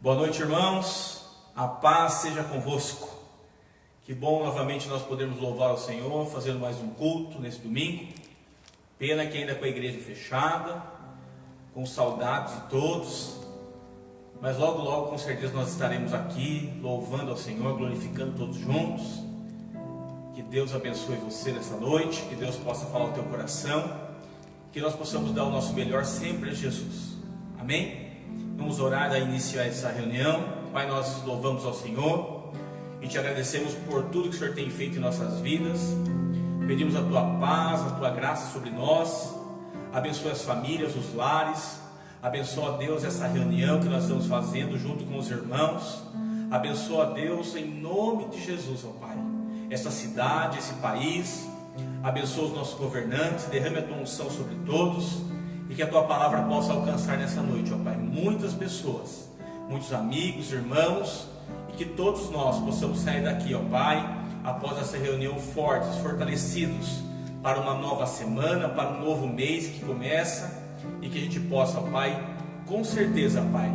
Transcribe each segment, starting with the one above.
Boa noite, irmãos. A paz seja convosco. Que bom novamente nós podermos louvar ao Senhor, fazendo mais um culto nesse domingo. Pena que ainda com a igreja fechada, com saudades de todos, mas logo logo com certeza nós estaremos aqui louvando ao Senhor, glorificando todos juntos. Que Deus abençoe você nessa noite, que Deus possa falar ao teu coração, que nós possamos dar o nosso melhor sempre a Jesus. Amém? Vamos orar a iniciar essa reunião. Pai, nós louvamos ao Senhor e te agradecemos por tudo que o Senhor tem feito em nossas vidas. Pedimos a tua paz, a tua graça sobre nós. Abençoa as famílias, os lares. Abençoa, Deus, essa reunião que nós estamos fazendo junto com os irmãos. Abençoa, Deus, em nome de Jesus, ó Pai, essa cidade, esse país. Abençoa os nossos governantes, derrame a tua unção sobre todos e que a tua palavra possa alcançar nessa noite, ó Pai, muitas pessoas, muitos amigos, irmãos, e que todos nós possamos sair daqui, ó Pai, após essa reunião fortes, fortalecidos para uma nova semana, para um novo mês que começa, e que a gente possa, ó Pai, com certeza, Pai,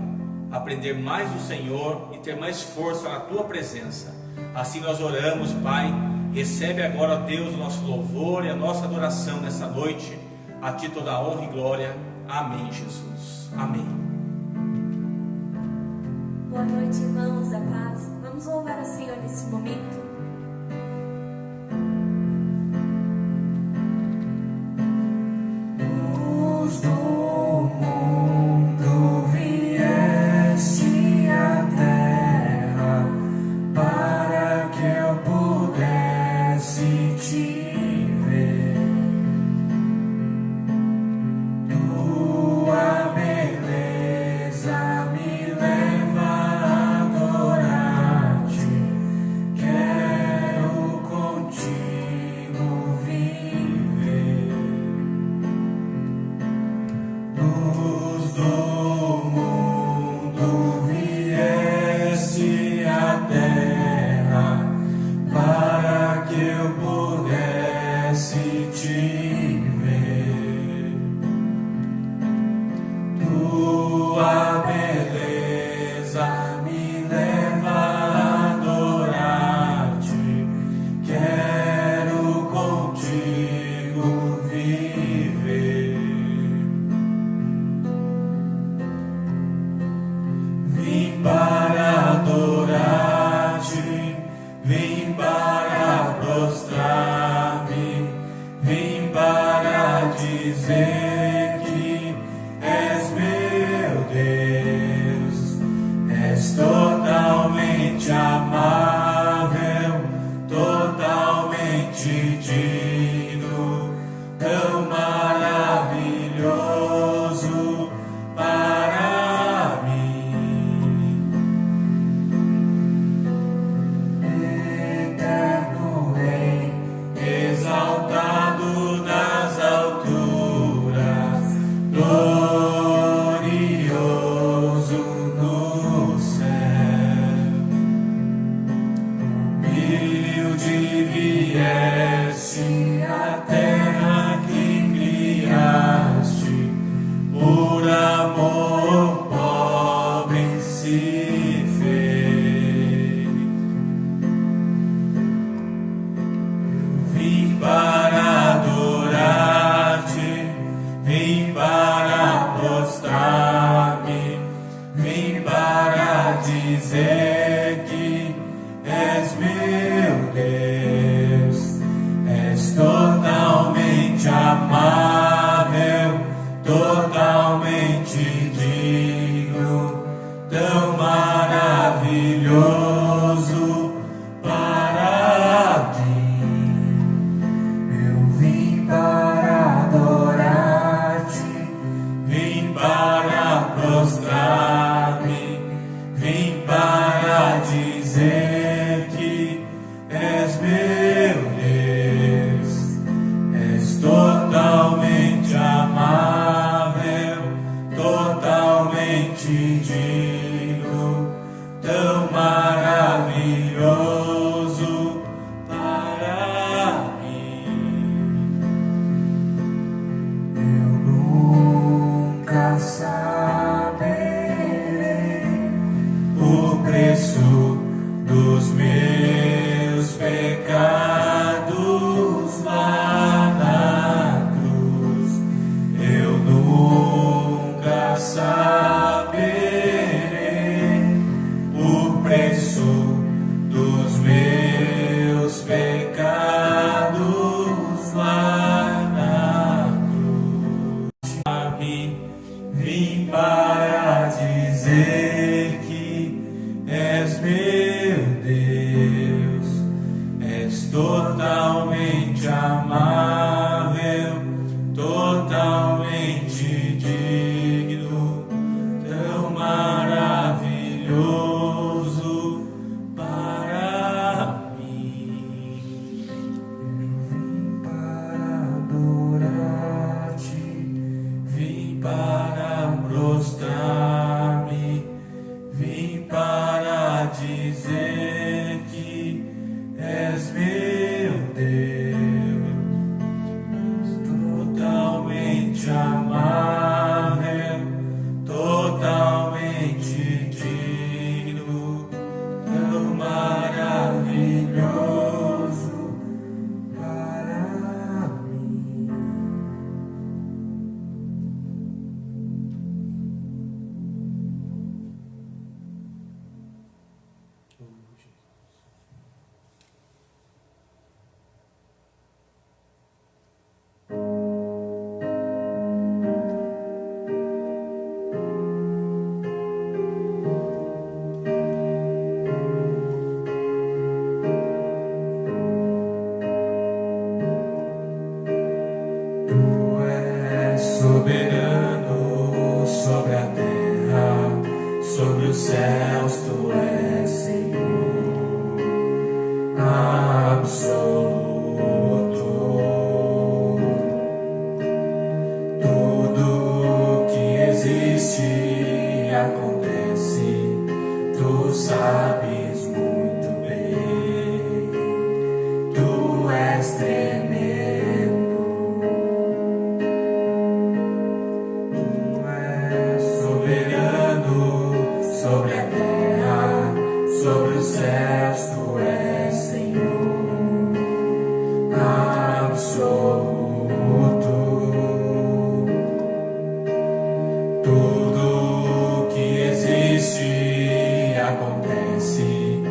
aprender mais do Senhor e ter mais força na tua presença. Assim nós oramos, Pai. Recebe agora, ó Deus, o nosso louvor e a nossa adoração nessa noite. A ti toda a honra e glória. Amém, Jesus. Amém. Boa noite, irmãos da paz. Vamos louvar o Senhor nesse momento. Luz do mundo vieste à terra para que eu pudesse te ver. Tua beleza me leva a adorar-te. Quero contigo viver. Luz do mundo vieste à terra para que eu pudesse te ver. Tua beleza me leva a adorar-te. Quero contigo viver. Vim para adorar-te, vim para prostrar-me, vim para dizer que és meu Deus, és totalmente amável, totalmente digno, tão maravilhoso para mim. Eterno Rei, exaltado nas alturas, glorioso no céu. Humilde vieste à terra que criaste, por amor pobre se fez. Vim para adorar-te, vim para prostrar-me, vim para dizer que és meu Deus, és totalmente amável, totalmente digno, tão maravilhoso para mim. Eu vim para adorar-te, vim para prostrar-me, vim para dizer que és meu Deus, és totalmente amável, totalmente digno, tão maravilhoso para mim. Eu nunca saberei vim para dizer que és meu Deus, és totalmente amável, totalmente digno, tão maravilhoso para mim. Vim para adorar-te, vim para prostrar-me, vim para dizer que és meu Deus, totalmente amável, totalmente digno, tão maravilhoso para mim. Tu és soberano sobre a terra, sobre os céus, tu és Senhor absoluto. Tudo que existe e acontece, tu sabes muito bem. Tu és tremendo. Tu és soberano sobre a terra, sobre os céus, tu és Senhor absoluto. Tudo que existe e acontece,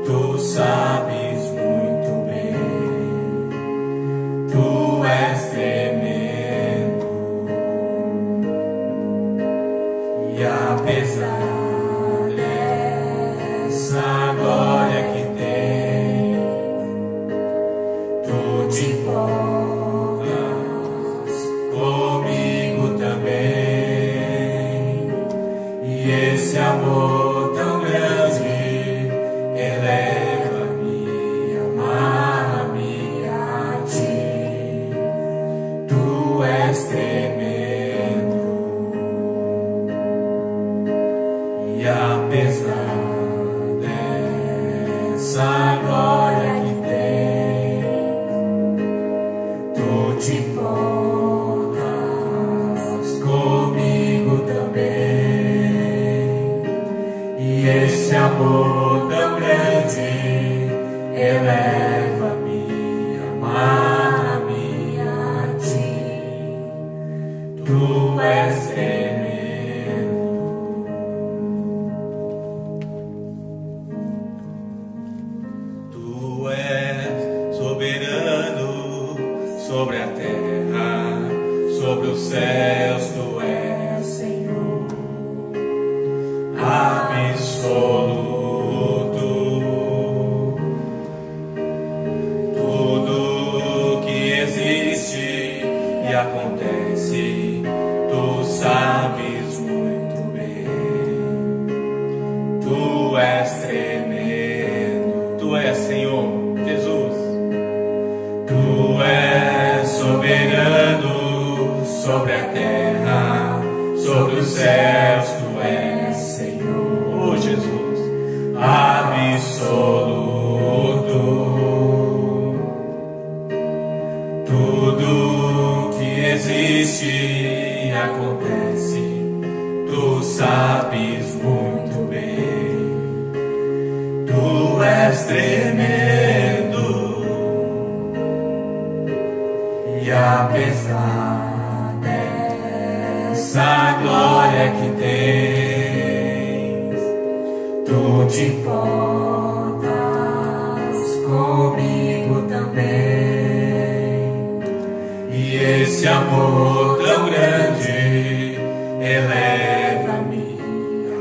tu sabes muito bem. Tu és tremendo. E apesar dessa glória que tem, tu te importas comigo também. E esse amor tão grande eleva-me, amar-me a ti. Tu és tremendo. E apesar dessa glória que tem, tu te importas comigo também. E esse amor tão grande eleva-me, amar-me a ti. Tu és tremendo. Tu és soberano sobre a terra, sobre os céus, tu és Senhor absoluto. Tudo que existe e acontece, tu sabes muito bem. Tu és tremendo. Tu és Senhor Jesus. Tu és soberano sobre a terra, sobre os céus, tu és Senhor, oh Jesus, absoluto. Tudo que existe e acontece, tu sabes muito bem. Tu és tremendo. E apesar dessa glória que tens, tu te importas comigo também. E esse amor tão grande eleva-me,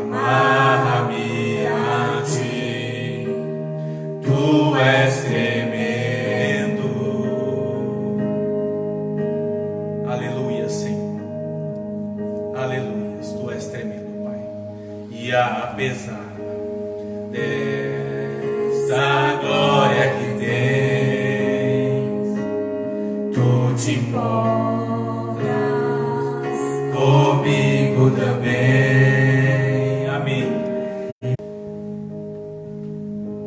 amarra-me a ti, tu és tremendo. Aleluia, Senhor, aleluia, tu és tremendo, Pai. E apesar desta glória que tens, tu te importas comigo também. Amém.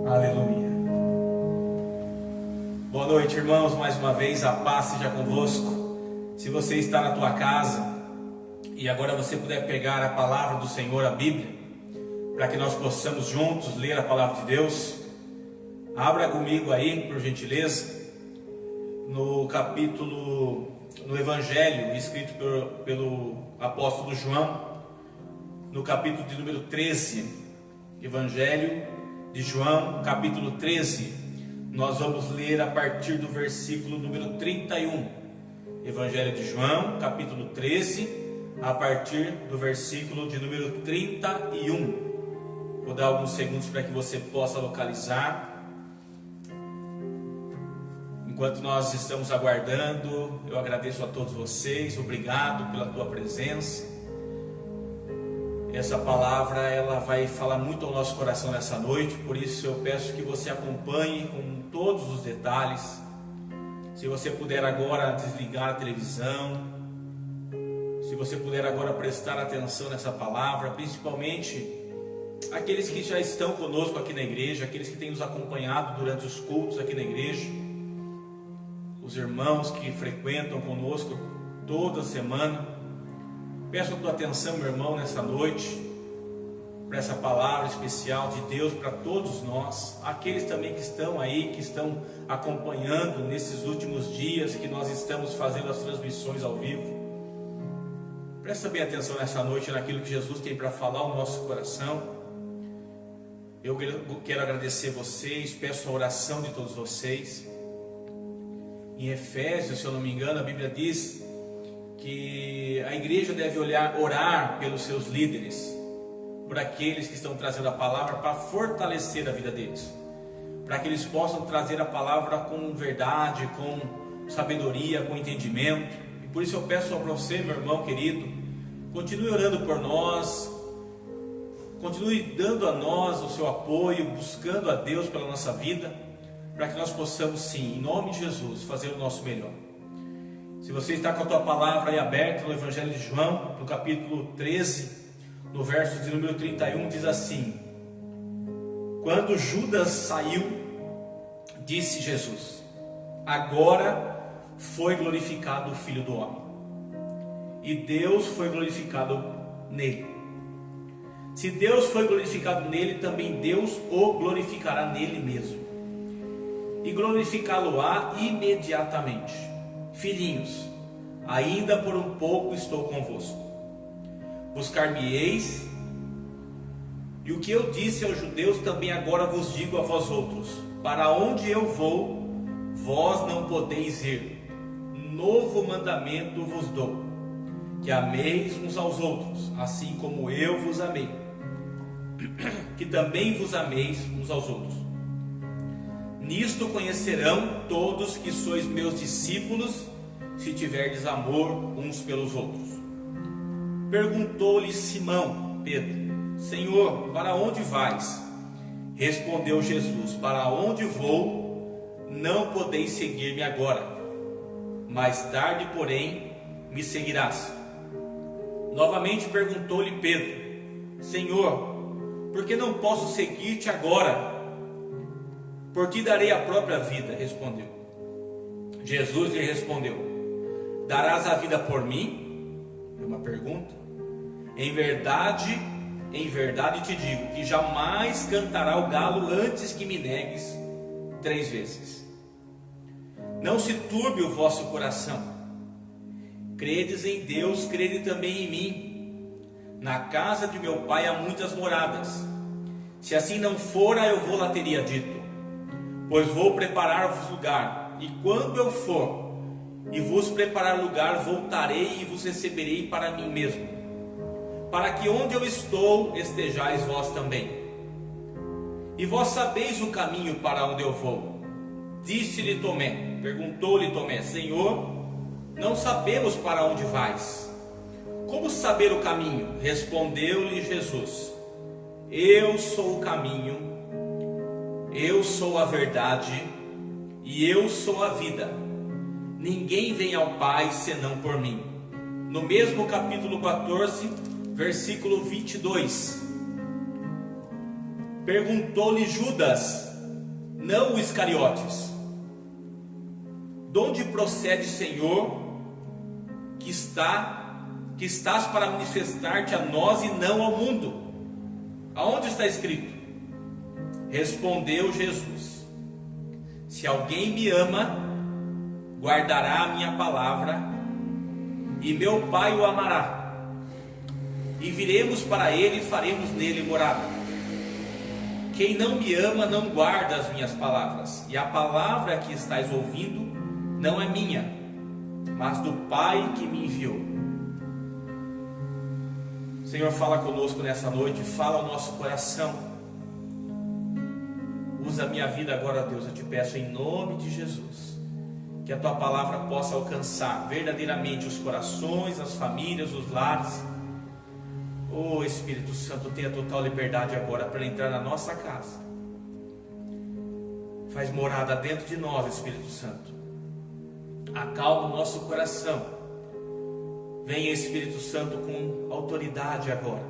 Aleluia. Boa noite, irmãos. Mais uma vez, a paz seja convosco. Se você está na tua casa e agora você puder pegar a palavra do Senhor, a Bíblia, para que nós possamos juntos ler a palavra de Deus, abra comigo aí, por gentileza, no Evangelho escrito pelo apóstolo João, no capítulo de número 13, Evangelho de João, capítulo 13, nós vamos ler a partir do versículo número 31, Evangelho de João, capítulo 13, a partir do versículo de número 31, vou dar alguns segundos para que você possa localizar. Enquanto nós estamos aguardando, eu agradeço a todos vocês, obrigado pela tua presença. Essa palavra ela vai falar muito ao nosso coração nessa noite, por isso eu peço que você acompanhe com todos os detalhes. Se você puder agora desligar a televisão, se você puder agora prestar atenção nessa palavra, principalmente aqueles que já estão conosco aqui na igreja, aqueles que têm nos acompanhado durante os cultos aqui na igreja, os irmãos que frequentam conosco toda semana, peço a tua atenção, meu irmão, nessa noite, para essa palavra especial de Deus para todos nós, aqueles também que estão aí, que estão acompanhando nesses últimos dias que nós estamos fazendo as transmissões ao vivo. Presta bem atenção nessa noite naquilo que Jesus tem para falar ao nosso coração. Eu quero agradecer vocês, peço a oração de todos vocês. Em Efésios, se eu não me engano, a Bíblia diz que a igreja deve orar pelos seus líderes, por aqueles que estão trazendo a palavra para fortalecer a vida deles, para que eles possam trazer a palavra com verdade, com sabedoria, com entendimento. E por isso eu peço a você, meu irmão querido, continue orando por nós, continue dando a nós o seu apoio, buscando a Deus pela nossa vida, para que nós possamos sim, em nome de Jesus, fazer o nosso melhor. Se você está com a tua palavra aí aberta no Evangelho de João, no capítulo 13, no verso de número 31, diz assim: quando Judas saiu, disse Jesus: agora foi glorificado o Filho do Homem, e Deus foi glorificado nele. Se Deus foi glorificado nele, também Deus o glorificará nele mesmo, e glorificá-lo-á imediatamente. Filhinhos, ainda por um pouco estou convosco. Buscar-me-eis, e o que eu disse aos judeus também agora vos digo a vós outros: para onde eu vou, vós não podeis ir. Novo mandamento vos dou, que ameis uns aos outros, assim como eu vos amei, que também vos ameis uns aos outros. Nisto conhecerão todos que sois meus discípulos, se tiverdes amor uns pelos outros. Perguntou-lhe Simão Pedro: Senhor, para onde vais? Respondeu Jesus: para onde vou, não podeis seguir-me agora, mais tarde, porém, me seguirás. Novamente perguntou-lhe Pedro: Senhor, por que não posso seguir-te agora? Por ti darei a própria vida, respondeu. Jesus lhe respondeu: darás a vida por mim? É uma pergunta. Em verdade te digo que jamais cantará o galo antes que me negues 3 vezes. Não se turbe o vosso coração. Credes em Deus, crede também em mim. Na casa de meu pai há muitas moradas. Se assim não fora, eu vou lá teria dito, pois vou preparar-vos lugar. E quando eu for e vos preparar lugar, voltarei e vos receberei para mim mesmo, para que onde eu estou estejais vós também. E vós sabeis o caminho para onde eu vou. Disse-lhe Tomé, perguntou-lhe Tomé: Senhor, não sabemos para onde vais. Como saber o caminho? Respondeu-lhe Jesus: Eu sou o caminho, eu sou a verdade e eu sou a vida. Ninguém vem ao Pai senão por mim. No mesmo capítulo 14, versículo 22. Perguntou-lhe Judas, não o Iscariotes: de onde procede, Senhor, que estás para manifestar-te a nós e não ao mundo? Aonde está escrito? Respondeu Jesus: se alguém me ama, guardará a minha palavra, e meu Pai o amará, e viremos para ele e faremos nele morada. Quem não me ama não guarda as minhas palavras, e a palavra que estáis ouvindo não é minha, mas do Pai que me enviou. Senhor, fala conosco nessa noite, fala ao nosso coração. Usa a minha vida agora, Deus, eu te peço em nome de Jesus, que a tua palavra possa alcançar verdadeiramente os corações, as famílias, os lares. Oh Espírito Santo, tenha total liberdade agora para entrar na nossa casa. Faz morada dentro de nós, Espírito Santo. Acalma o nosso coração. Venha, Espírito Santo, com autoridade agora.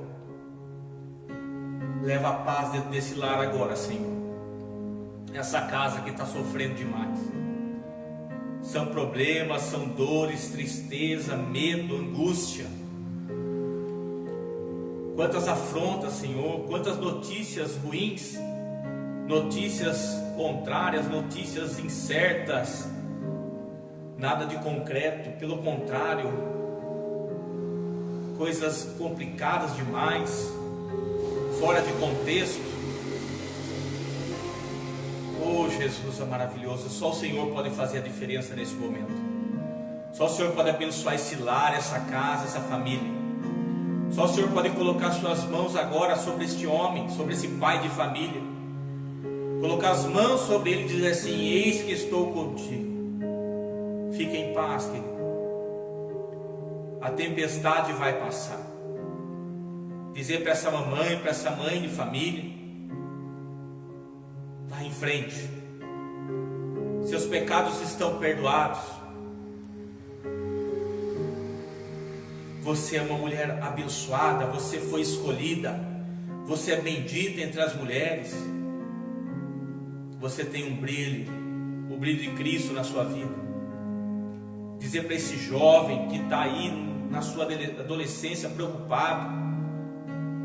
Leva a paz dentro desse lar agora, Senhor. Essa casa que está sofrendo demais. São problemas, são dores, tristeza, medo, angústia. Quantas afrontas, Senhor, quantas notícias ruins, notícias contrárias, notícias incertas, nada de concreto, pelo contrário, coisas complicadas demais, fora de contexto. Oh Jesus é maravilhoso, só o Senhor pode fazer a diferença nesse momento, só o Senhor pode abençoar esse lar, essa casa, essa família. Só o Senhor pode colocar suas mãos agora sobre este homem, sobre esse pai de família. Colocar as mãos sobre ele e dizer assim: eis que estou contigo. Fique em paz, querido. A tempestade vai passar. Dizer para essa mamãe, para essa mãe de família: vá em frente. Seus pecados estão perdoados. Você é uma mulher abençoada, você foi escolhida, você é bendita entre as mulheres, você tem um brilho, o brilho de Cristo na sua vida. Dizer para esse jovem que está aí na sua adolescência preocupado,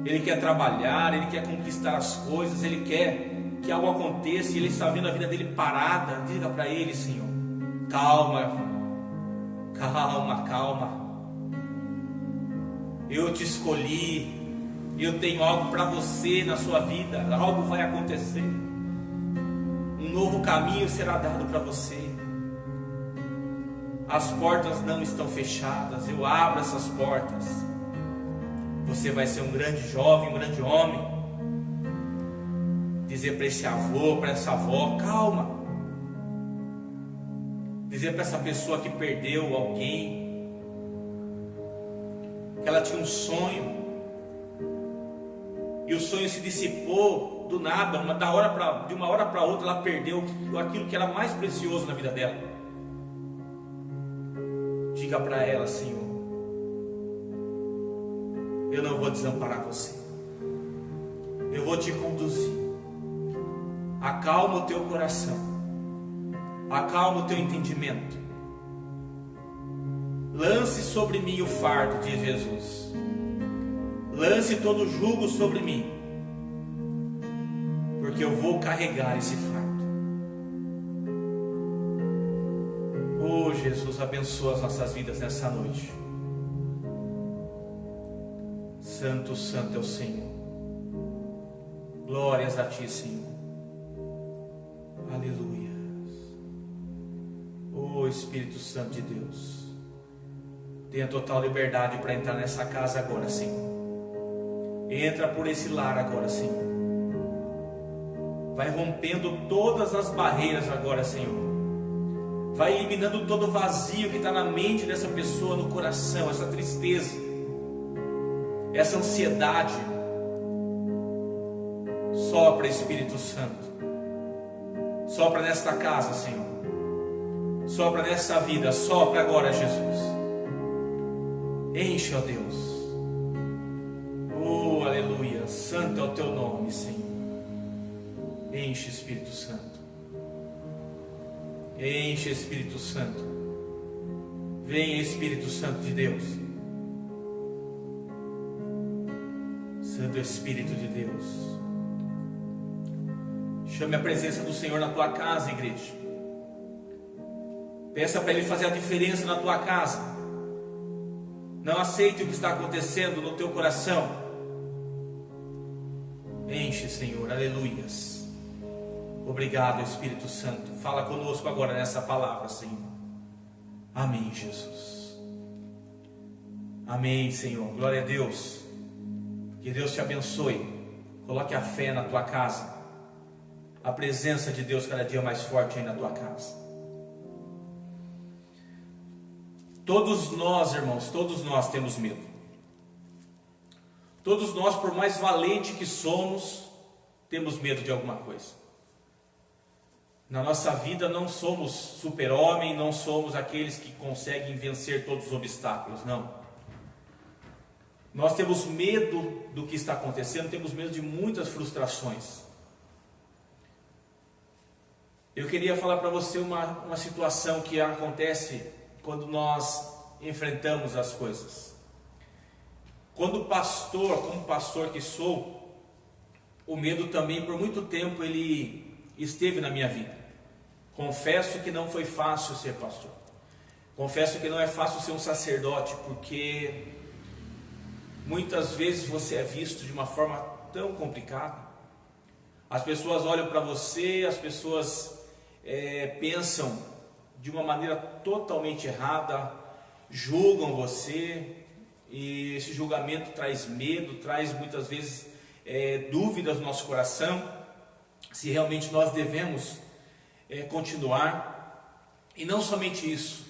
ele quer trabalhar, ele quer conquistar as coisas, ele quer que algo aconteça e ele está vendo a vida dele parada, diga para ele: Senhor, calma, calma, calma. Eu te escolhi, eu tenho algo para você na sua vida, algo vai acontecer, um novo caminho será dado para você. As portas não estão fechadas, eu abro essas portas. Você vai ser um grande jovem, um grande homem. Dizer para esse avô, para essa avó: calma. Dizer para essa pessoa que perdeu alguém, que ela tinha um sonho e o sonho se dissipou do nada, de uma hora para outra ela perdeu aquilo que era mais precioso na vida dela. Diga para ela: Senhor, eu não vou desamparar você, eu vou te conduzir. Acalma o teu coração, acalma o teu entendimento. Lance sobre mim o fardo, diz Jesus. Lance todo o jugo sobre mim, porque eu vou carregar esse fardo. Oh Jesus, abençoa as nossas vidas nessa noite. Santo, santo é o Senhor. Glórias a ti, Senhor. Aleluia. Oh Espírito Santo de Deus, tenha total liberdade para entrar nessa casa agora, Senhor. Entra por esse lar agora, Senhor. Vai rompendo todas as barreiras agora, Senhor. Vai eliminando todo o vazio que está na mente dessa pessoa, no coração, essa tristeza, essa ansiedade. Sopra, Espírito Santo. Sopra nesta casa, Senhor. Sopra nessa vida. Sopra agora, Jesus. Enche, ó Deus. Oh, aleluia. Santo é o teu nome, Senhor. Enche, Espírito Santo. Enche, Espírito Santo. Venha, Espírito Santo de Deus. Santo Espírito de Deus. Chame a presença do Senhor na tua casa, igreja. Peça para Ele fazer a diferença na tua casa. Não aceite o que está acontecendo no teu coração. Enche, Senhor, aleluias. Obrigado, Espírito Santo. Fala conosco agora nessa palavra, Senhor. Amém, Jesus. Amém, Senhor. Glória a Deus. Que Deus te abençoe. Coloque a fé na tua casa. A presença de Deus cada dia mais forte aí na tua casa. Todos nós, irmãos, todos nós temos medo. Todos nós, por mais valente que somos, temos medo de alguma coisa. Na nossa vida não somos super-homem, não somos aqueles que conseguem vencer todos os obstáculos, não. Nós temos medo do que está acontecendo, temos medo de muitas frustrações. Eu queria falar para você uma situação que acontece quando nós enfrentamos as coisas. Quando pastor, como pastor que sou, o medo também por muito tempo ele esteve na minha vida. Confesso que não foi fácil ser pastor. Confesso que não é fácil ser um sacerdote, porque muitas vezes você é visto de uma forma tão complicada. As pessoas olham para você, as pessoas pensam de uma maneira totalmente errada, julgam você, e esse julgamento traz medo, traz muitas vezes dúvidas no nosso coração, se realmente nós devemos continuar. E não somente isso,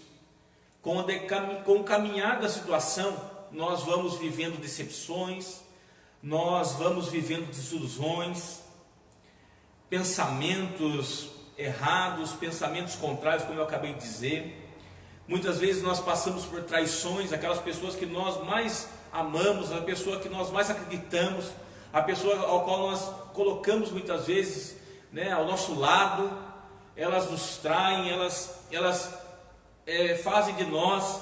com o caminhar da situação, nós vamos vivendo decepções, nós vamos vivendo desilusões, pensamentos errados, pensamentos contrários, como eu acabei de dizer. Muitas vezes nós passamos por traições, aquelas pessoas que nós mais amamos, a pessoa que nós mais acreditamos, a pessoa ao qual nós colocamos muitas vezes, ao nosso lado, elas nos traem, elas fazem de nós,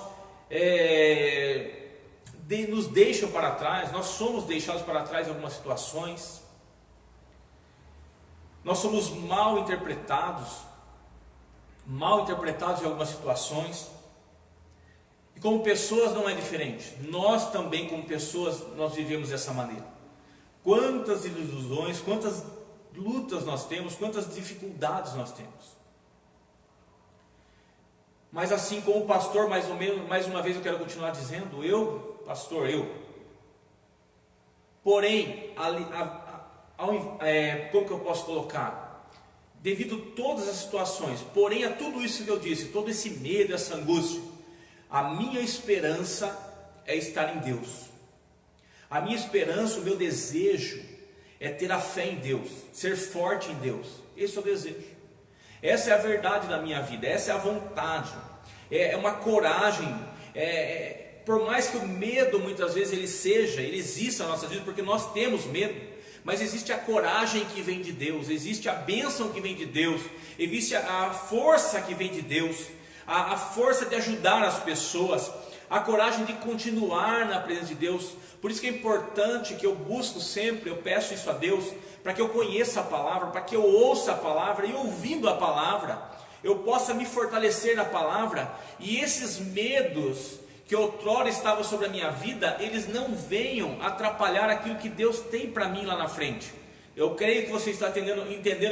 nos deixam para trás, nós somos deixados para trás em algumas situações. Nós somos mal interpretados em algumas situações. E como pessoas não é diferente. Nós também, como pessoas, nós vivemos dessa maneira. Quantas ilusões, quantas lutas nós temos, quantas dificuldades nós temos. Mas assim como pastor, mais uma vez eu quero continuar dizendo, pastor. Porém, como que eu posso colocar? Devido a todas as situações, porém a tudo isso que eu disse, todo esse medo, essa angústia, a minha esperança é estar em Deus. A minha esperança, o meu desejo é ter a fé em Deus, ser forte em Deus. Esse é o desejo. Essa é a verdade da minha vida, essa é a vontade, é uma coragem. Por mais que o medo muitas vezes ele exista na nossa vida, porque nós temos medo. Mas existe a coragem que vem de Deus, existe a bênção que vem de Deus, existe a força que vem de Deus, a força de ajudar as pessoas, a coragem de continuar na presença de Deus. Por isso que é importante que eu busco sempre, eu peço isso a Deus, para que eu conheça a palavra, para que eu ouça a palavra, e ouvindo a palavra, eu possa me fortalecer na palavra, e esses medos que outrora estavam sobre a minha vida, eles não venham atrapalhar aquilo que Deus tem para mim lá na frente. Eu creio que você está entendendo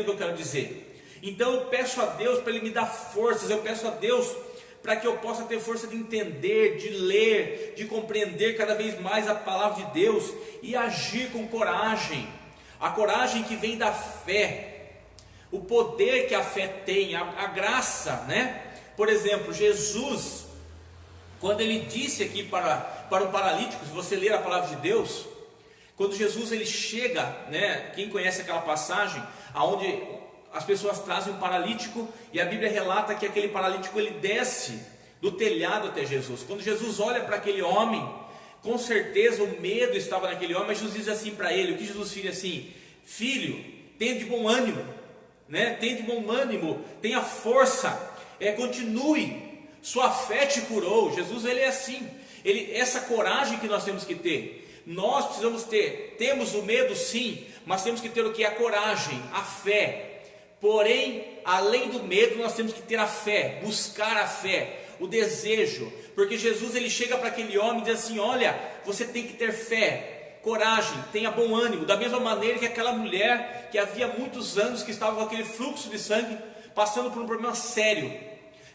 o que eu quero dizer. Então eu peço a Deus para Ele me dar forças, eu peço a Deus para que eu possa ter força de entender, de ler, de compreender cada vez mais a palavra de Deus e agir com coragem. A coragem que vem da fé, o poder que a fé tem, a graça, né? Por exemplo, Jesus, quando ele disse aqui para um paralítico, se você ler a palavra de Deus, quando Jesus ele chega, né? Quem conhece aquela passagem, aonde as pessoas trazem um paralítico e a Bíblia relata que aquele paralítico ele desce do telhado até Jesus. Quando Jesus olha para aquele homem, com certeza o medo estava naquele homem, mas Jesus diz assim para ele, o que Jesus diz assim: filho, tenha de bom ânimo, né? Tenha de bom ânimo, tenha força, continue, sua fé te curou. Jesus ele é assim, essa coragem que nós temos que ter, nós precisamos ter, temos o medo sim, mas temos que ter o que? A coragem, a fé. Porém, além do medo, nós temos que ter a fé, buscar a fé, o desejo, porque Jesus ele chega para aquele homem e diz assim: olha, você tem que ter fé, coragem, tenha bom ânimo, da mesma maneira que aquela mulher que havia muitos anos que estava com aquele fluxo de sangue, passando por um problema sério,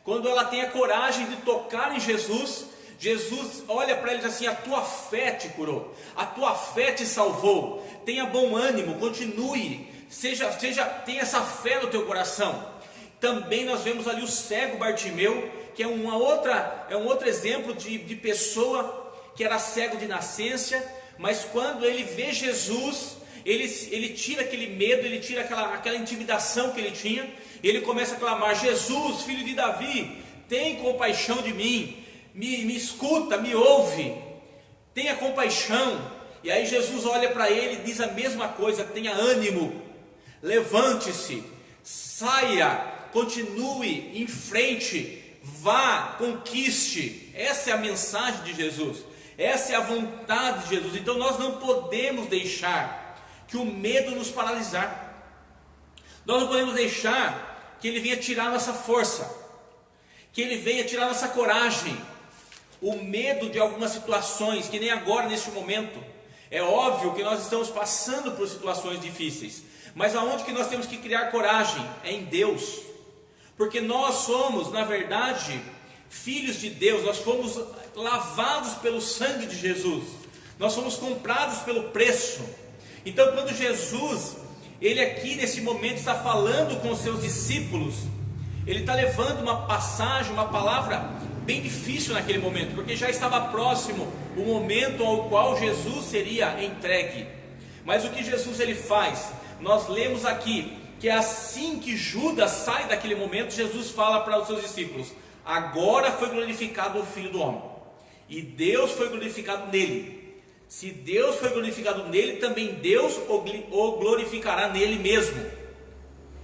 quando ela tem a coragem de tocar em Jesus, Jesus olha para ele e diz assim: a tua fé te curou, a tua fé te salvou, tenha bom ânimo, continue, tenha essa fé no teu coração. Também nós vemos ali o cego Bartimeu, que é um outro exemplo de pessoa que era cego de nascença, mas quando ele vê Jesus, ele tira aquele medo, ele tira aquela intimidação que ele tinha, e ele começa a clamar: Jesus, filho de Davi, tem compaixão de mim, me escuta, me ouve, tenha compaixão. E aí Jesus olha para ele e diz a mesma coisa: tenha ânimo, levante-se, saia, continue em frente, vá, conquiste. Essa é a mensagem de Jesus, essa é a vontade de Jesus. Então nós não podemos deixar que o medo nos paralisar, nós não podemos deixar que ele venha tirar nossa força, que ele venha tirar nossa coragem. O medo de algumas situações, que nem agora neste momento, é óbvio que nós estamos passando por situações difíceis, mas aonde que nós temos que criar coragem? É em Deus, porque nós somos, na verdade, filhos de Deus, nós fomos lavados pelo sangue de Jesus, nós fomos comprados pelo preço. Então quando Jesus, ele aqui nesse momento está falando com os seus discípulos, ele está levando uma passagem, uma palavra bem difícil naquele momento, porque já estava próximo o momento ao qual Jesus seria entregue. Mas o que Jesus ele faz? Nós lemos aqui que assim que Judas sai daquele momento, Jesus fala para os seus discípulos: agora foi glorificado o Filho do Homem, e Deus foi glorificado nele. Se Deus foi glorificado nele, também Deus o glorificará nele mesmo,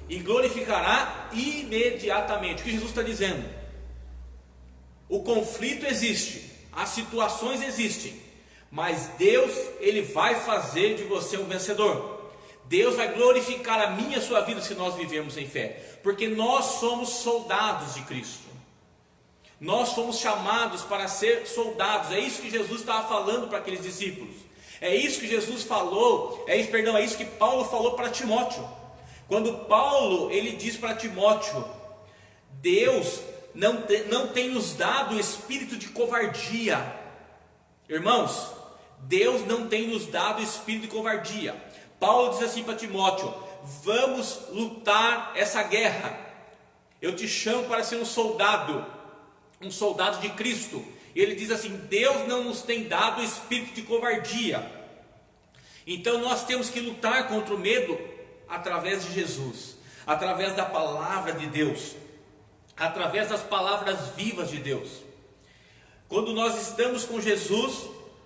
e glorificará imediatamente. O que Jesus está dizendo? O conflito existe, as situações existem, mas Deus ele vai fazer de você um vencedor. Deus vai glorificar a minha e a sua vida se nós vivemos em fé, porque nós somos soldados de Cristo, nós fomos chamados para ser soldados. É isso que Jesus estava falando para aqueles discípulos, é isso que Jesus falou, é isso que Paulo falou para Timóteo. Quando Paulo ele diz para Timóteo: Deus não tem nos dado o espírito de covardia. Irmãos, Deus não tem nos dado o espírito de covardia. Paulo diz assim para Timóteo: vamos lutar essa guerra, eu te chamo para ser um soldado de Cristo. E ele diz assim: Deus não nos tem dado o espírito de covardia. Então nós temos que lutar contra o medo através de Jesus, através da palavra de Deus, através das palavras vivas de Deus. Quando nós estamos com Jesus,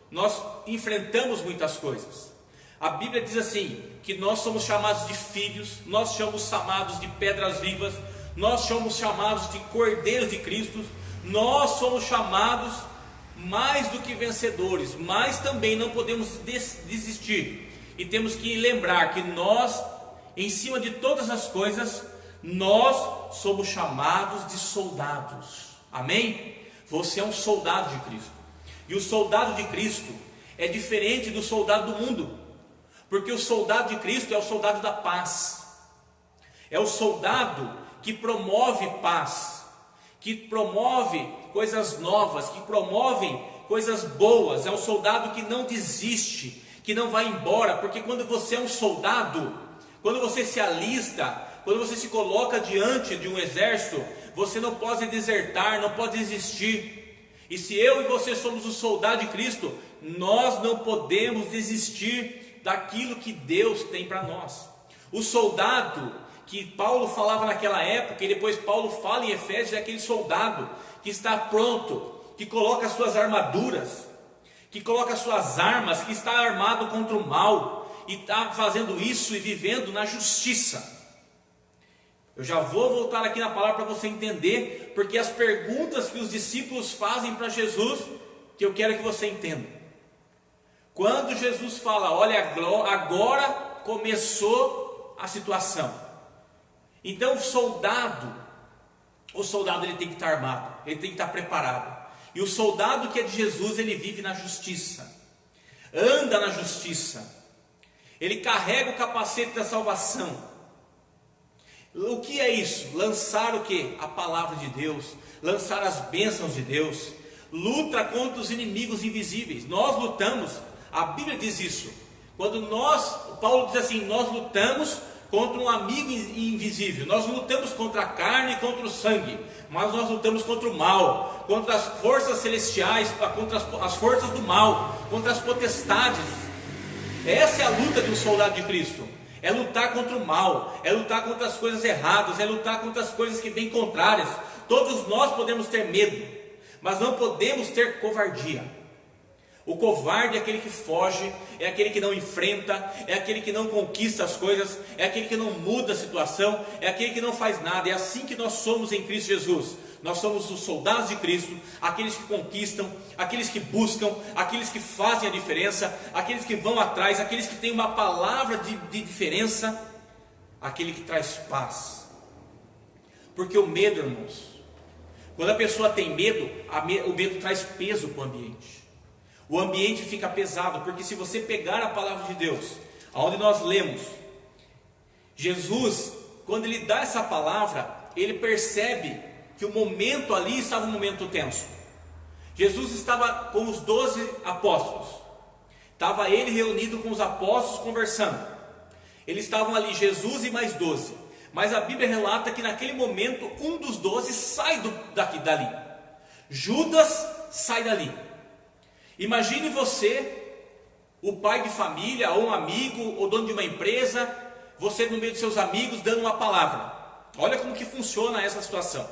nós enfrentamos muitas coisas. A Bíblia diz assim, que nós somos chamados de filhos, nós somos chamados de pedras vivas, nós somos chamados de cordeiros de Cristo, nós somos chamados mais do que vencedores, mas também não podemos desistir, e temos que lembrar que nós, em cima de todas as coisas, nós somos chamados de soldados. Amém? Você é um soldado de Cristo, e o soldado de Cristo é diferente do soldado do mundo, porque o soldado de Cristo é o soldado da paz, é o soldado que promove paz, que promove coisas novas, que promovem coisas boas. É um soldado que não desiste, que não vai embora, porque quando você é um soldado, quando você se alista, quando você se coloca diante de um exército, você não pode desertar, não pode desistir. E se eu e você somos o soldado de Cristo, nós não podemos desistir daquilo que Deus tem para nós. O soldado que Paulo falava naquela época, e depois Paulo fala em Efésios, é aquele soldado que está pronto, que coloca as suas armaduras, que coloca as suas armas, que está armado contra o mal, e está fazendo isso e vivendo na justiça. Eu já vou voltar aqui na palavra para você entender, porque as perguntas que os discípulos fazem para Jesus, que eu quero que você entenda. Quando Jesus fala, olha, agora começou a situação. Então o soldado ele tem que estar armado, ele tem que estar preparado. E o soldado que é de Jesus, ele vive na justiça, anda na justiça, ele carrega o capacete da salvação. O que é isso? Lançar o que? A palavra de Deus, lançar as bênçãos de Deus, luta contra os inimigos invisíveis. Nós lutamos, a Bíblia diz isso, Paulo diz assim, nós lutamos contra um amigo invisível, nós não lutamos contra a carne e contra o sangue, mas nós lutamos contra o mal, contra as forças celestiais, contra as forças do mal, contra as potestades. Essa é a luta de um soldado de Cristo. É lutar contra o mal, é lutar contra as coisas erradas, é lutar contra as coisas que vêm contrárias. Todos nós podemos ter medo, mas não podemos ter covardia. O covarde é aquele que foge, é aquele que não enfrenta, é aquele que não conquista as coisas, é aquele que não muda a situação, é aquele que não faz nada. É assim que nós somos em Cristo Jesus. Nós somos os soldados de Cristo, aqueles que conquistam, aqueles que buscam, aqueles que fazem a diferença, aqueles que vão atrás, aqueles que têm uma palavra de diferença, aquele que traz paz. Porque o medo, irmãos, quando a pessoa tem medo, o medo traz peso para o ambiente. O ambiente fica pesado, porque se você pegar a palavra de Deus, onde nós lemos, Jesus, quando ele dá essa palavra, ele percebe que o momento ali estava um momento tenso. Jesus estava com os 12 apóstolos, estava ele reunido com os apóstolos conversando. Eles estavam ali, Jesus e mais 12, mas a Bíblia relata que naquele momento um dos 12 sai dali. Judas sai dali. Imagine você, o pai de família, ou um amigo, ou dono de uma empresa, você no meio de seus amigos dando uma palavra. Olha como que funciona essa situação.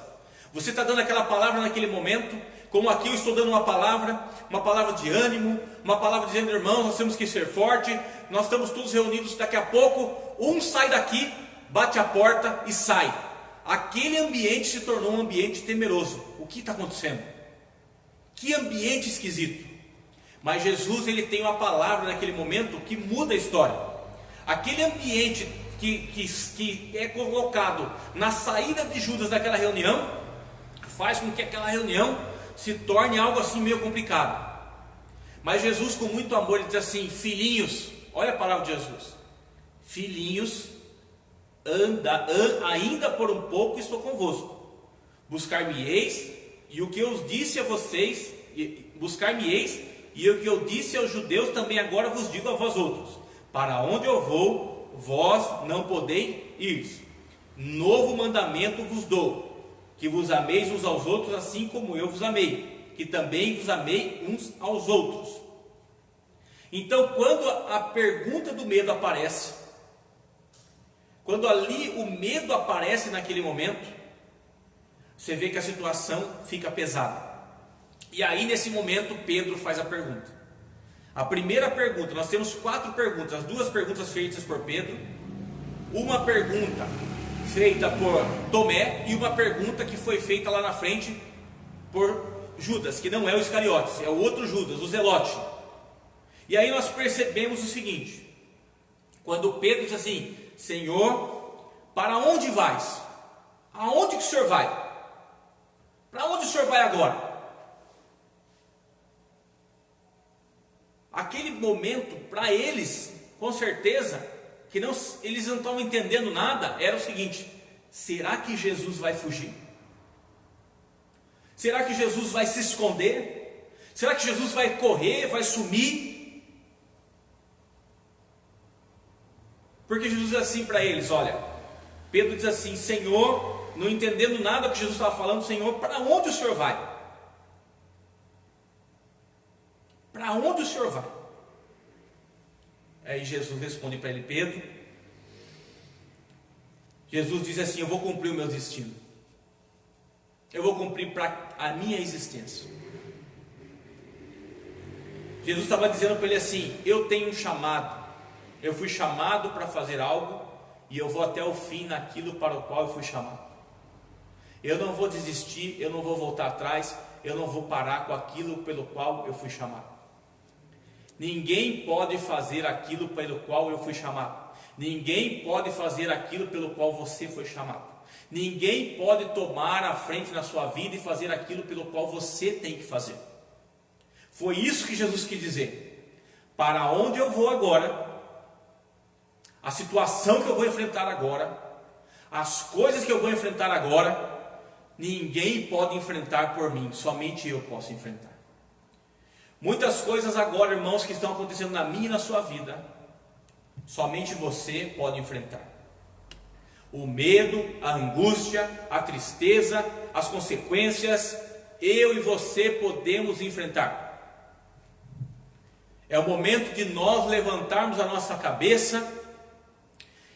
Você está dando aquela palavra naquele momento, como aqui eu estou dando uma palavra de ânimo, uma palavra dizendo, irmãos, nós temos que ser forte, nós estamos todos reunidos, daqui a pouco, um sai daqui, bate a porta e sai. Aquele ambiente se tornou um ambiente temeroso. O que está acontecendo? Que ambiente esquisito. Mas Jesus, ele tem uma palavra naquele momento que muda a história. Aquele ambiente que é colocado na saída de Judas daquela reunião, faz com que aquela reunião se torne algo assim meio complicado. Mas Jesus, com muito amor, ele diz assim, filhinhos, olha a palavra de Jesus, filhinhos, ainda por um pouco estou convosco, buscar-me-eis, e o que eu disse a vocês, buscar-me-eis, e o que eu disse aos judeus também agora vos digo a vós outros, para onde eu vou, vós não podeis ir. Novo mandamento vos dou, que vos ameis uns aos outros assim como eu vos amei, que também vos amei uns aos outros. Então, quando a pergunta do medo aparece, quando ali o medo aparece naquele momento, você vê que a situação fica pesada. E aí nesse momento Pedro faz a pergunta. A primeira pergunta, nós temos 4 perguntas, 2 perguntas feitas por Pedro, uma pergunta feita por Tomé e uma pergunta que foi feita lá na frente por Judas, que não é o Iscariotes, é o outro Judas, o Zelote. E aí nós percebemos o seguinte, quando Pedro diz assim, Senhor, para onde vais? Aonde que o Senhor vai? Para onde o Senhor vai agora? Aquele momento, para eles, com certeza, que eles não estavam entendendo nada, era o seguinte, será que Jesus vai fugir? Será que Jesus vai se esconder? Será que Jesus vai correr, vai sumir? Porque Jesus diz assim para eles, olha, Pedro diz assim, Senhor, não entendendo nada do que Jesus estava falando, Senhor, para onde o Senhor vai? Para onde o Senhor vai? Aí Jesus responde para ele, Pedro, Jesus diz assim, eu vou cumprir o meu destino. Eu vou cumprir para a minha existência. Jesus estava dizendo para ele assim, eu tenho um chamado. Eu fui chamado para fazer algo e eu vou até o fim naquilo para o qual eu fui chamado. Eu não vou desistir, eu não vou voltar atrás, eu não vou parar com aquilo pelo qual eu fui chamado. Ninguém pode fazer aquilo pelo qual eu fui chamado. Ninguém pode fazer aquilo pelo qual você foi chamado. Ninguém pode tomar a frente na sua vida e fazer aquilo pelo qual você tem que fazer. Foi isso que Jesus quis dizer. Para onde eu vou agora, a situação que eu vou enfrentar agora, as coisas que eu vou enfrentar agora, ninguém pode enfrentar por mim, somente eu posso enfrentar. Muitas coisas agora, irmãos, que estão acontecendo na minha e na sua vida, somente você pode enfrentar. O medo, a angústia, a tristeza, as consequências, eu e você podemos enfrentar. É o momento de nós levantarmos a nossa cabeça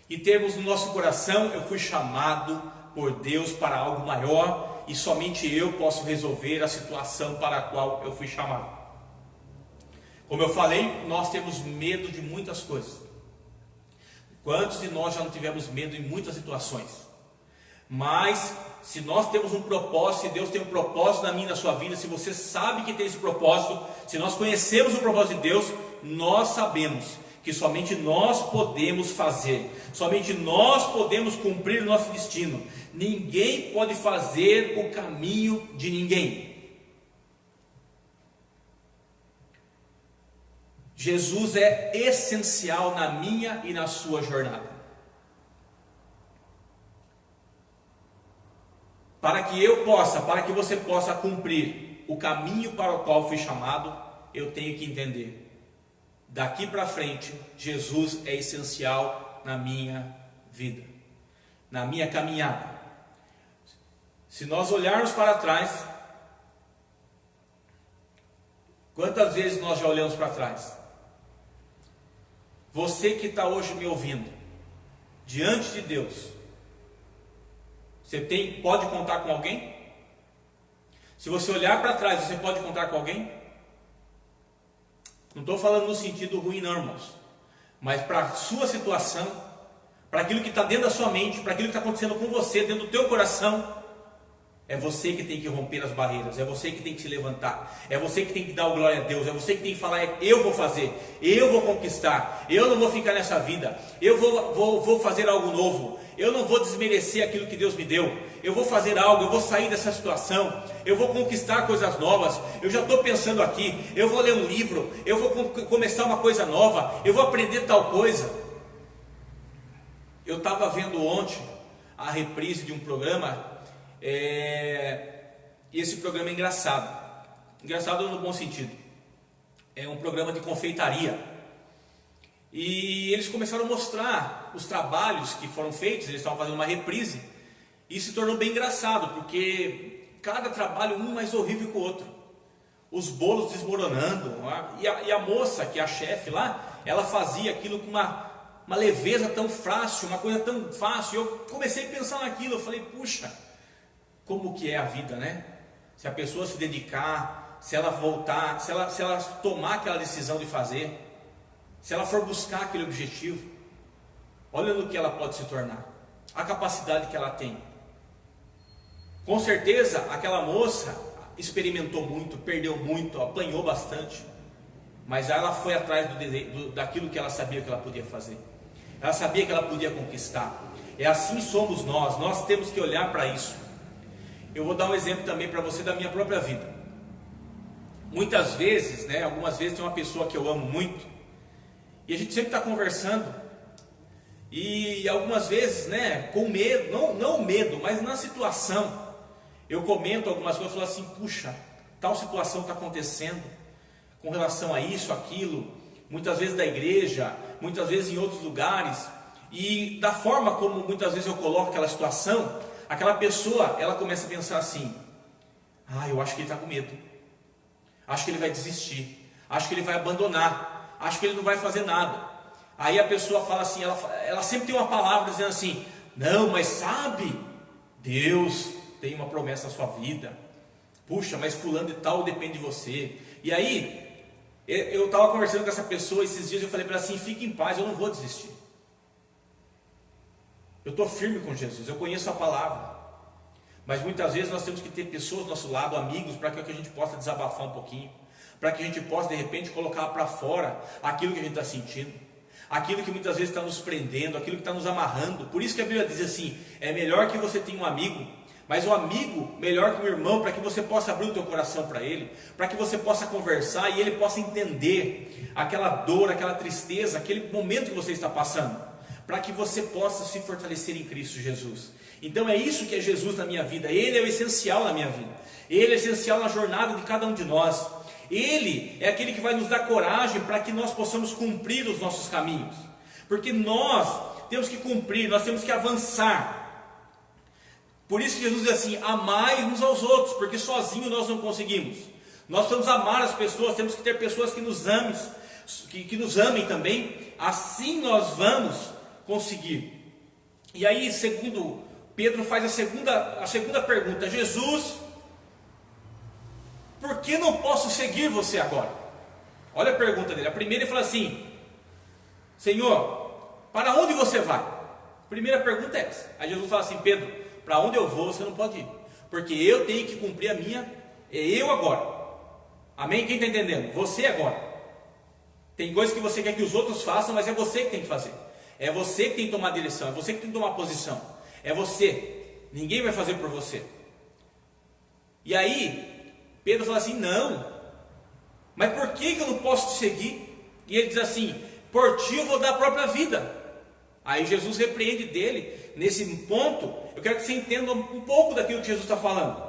e termos no nosso coração, eu fui chamado por Deus para algo maior e somente eu posso resolver a situação para a qual eu fui chamado. Como eu falei, nós temos medo de muitas coisas. Quantos de nós já não tivemos medo em muitas situações? Mas se nós temos um propósito, se Deus tem um propósito na minha e na sua vida, se você sabe que tem esse propósito, se nós conhecemos o propósito de Deus, nós sabemos que somente nós podemos fazer, somente nós podemos cumprir o nosso destino. Ninguém pode fazer o caminho de ninguém. Jesus é essencial na minha e na sua jornada. Para que você possa cumprir o caminho para o qual fui chamado, eu tenho que entender. Daqui para frente, Jesus é essencial na minha vida, na minha caminhada. Se nós olharmos para trás, quantas vezes nós já olhamos para trás? Você que está hoje me ouvindo, diante de Deus, você pode contar com alguém? Se você olhar para trás, você pode contar com alguém? Não estou falando no sentido ruim não, irmãos, mas para a sua situação, para aquilo que está dentro da sua mente, para aquilo que está acontecendo com você, dentro do teu coração, é você que tem que romper as barreiras, é você que tem que se levantar, é você que tem que dar glória a Deus, é você que tem que falar, eu vou fazer, eu vou conquistar, eu não vou ficar nessa vida, eu vou fazer algo novo, eu não vou desmerecer aquilo que Deus me deu, eu vou fazer algo, eu vou sair dessa situação, eu vou conquistar coisas novas, eu já estou pensando aqui, eu vou ler um livro, eu vou começar uma coisa nova, eu vou aprender tal coisa. Eu estava vendo ontem a reprise de um programa, e esse programa é engraçado no bom sentido, é um programa de confeitaria, e eles começaram a mostrar os trabalhos que foram feitos, eles estavam fazendo uma reprise, e se tornou bem engraçado, porque cada trabalho um mais horrível que o outro, os bolos desmoronando, e a moça, que é a chefe lá, ela fazia aquilo com uma leveza tão fácil, uma coisa tão fácil, eu comecei a pensar naquilo, eu falei, puxa, como que é a vida, né? Se a pessoa se dedicar, se ela voltar, se ela tomar aquela decisão de fazer, se ela for buscar aquele objetivo, olha no que ela pode se tornar, a capacidade que ela tem. Com certeza aquela moça experimentou muito, perdeu muito, apanhou bastante, mas ela foi atrás daquilo que ela sabia que ela podia fazer, ela sabia que ela podia conquistar. É assim somos nós temos que olhar para isso. Eu vou dar um exemplo também para você da minha própria vida. Muitas vezes, algumas vezes tem uma pessoa que eu amo muito, e a gente sempre está conversando, e algumas vezes, com medo, não medo, mas na situação, Eu comento algumas coisas, falo assim, puxa, tal situação está acontecendo com relação a isso, aquilo, muitas vezes da igreja, muitas vezes em outros lugares, e da forma como muitas vezes eu coloco aquela situação, aquela pessoa, ela começa a pensar assim, eu acho que ele está com medo, acho que ele vai desistir, acho que ele vai abandonar, acho que ele não vai fazer nada. Aí a pessoa fala assim, ela sempre tem uma palavra dizendo assim, não, mas sabe, Deus tem uma promessa na sua vida, puxa, mas fulano de tal depende de você. E aí, eu estava conversando com essa pessoa esses dias, eu falei para ela assim, fique em paz, eu não vou desistir. Eu estou firme com Jesus, eu conheço a palavra. Mas muitas vezes nós temos que ter pessoas do nosso lado, amigos, para que a gente possa desabafar um pouquinho, para que a gente possa de repente colocar para fora aquilo que a gente está sentindo, aquilo que muitas vezes está nos prendendo, aquilo que está nos amarrando. Por isso que a Bíblia diz assim, é melhor que você tenha um amigo, mas o amigo melhor que um irmão, para que você possa abrir o teu coração para ele, para que você possa conversar e ele possa entender aquela dor, aquela tristeza, aquele momento que você está passando, para que você possa se fortalecer em Cristo Jesus. Então é isso que é Jesus na minha vida, Ele é o essencial na minha vida, Ele é essencial na jornada de cada um de nós, Ele é aquele que vai nos dar coragem para que nós possamos cumprir os nossos caminhos, porque nós temos que cumprir, nós temos que avançar. Por isso que Jesus diz assim, amai uns aos outros, porque sozinho nós não conseguimos. Nós precisamos amar as pessoas, temos que ter pessoas que nos amem, que nos amem também, assim nós vamos conseguir. E aí, segundo Pedro faz a segunda pergunta, Jesus, por que não posso seguir você agora? Olha a pergunta dele. A primeira ele fala assim, Senhor, para onde você vai? A primeira pergunta é essa. Aí Jesus fala assim, Pedro, para onde eu vou você não pode ir, porque eu tenho que cumprir a minha, é eu agora. Amém? Quem está entendendo? Você agora. Tem coisas que você quer que os outros façam, mas é você que tem que fazer. É você que tem que tomar direção, é você que tem que tomar posição. É você, ninguém vai fazer por você. E aí, Pedro fala assim, não, mas por que eu não posso te seguir? E ele diz assim, por ti eu vou dar a própria vida. Aí Jesus repreende dele, nesse ponto, eu quero que você entenda um pouco daquilo que Jesus está falando.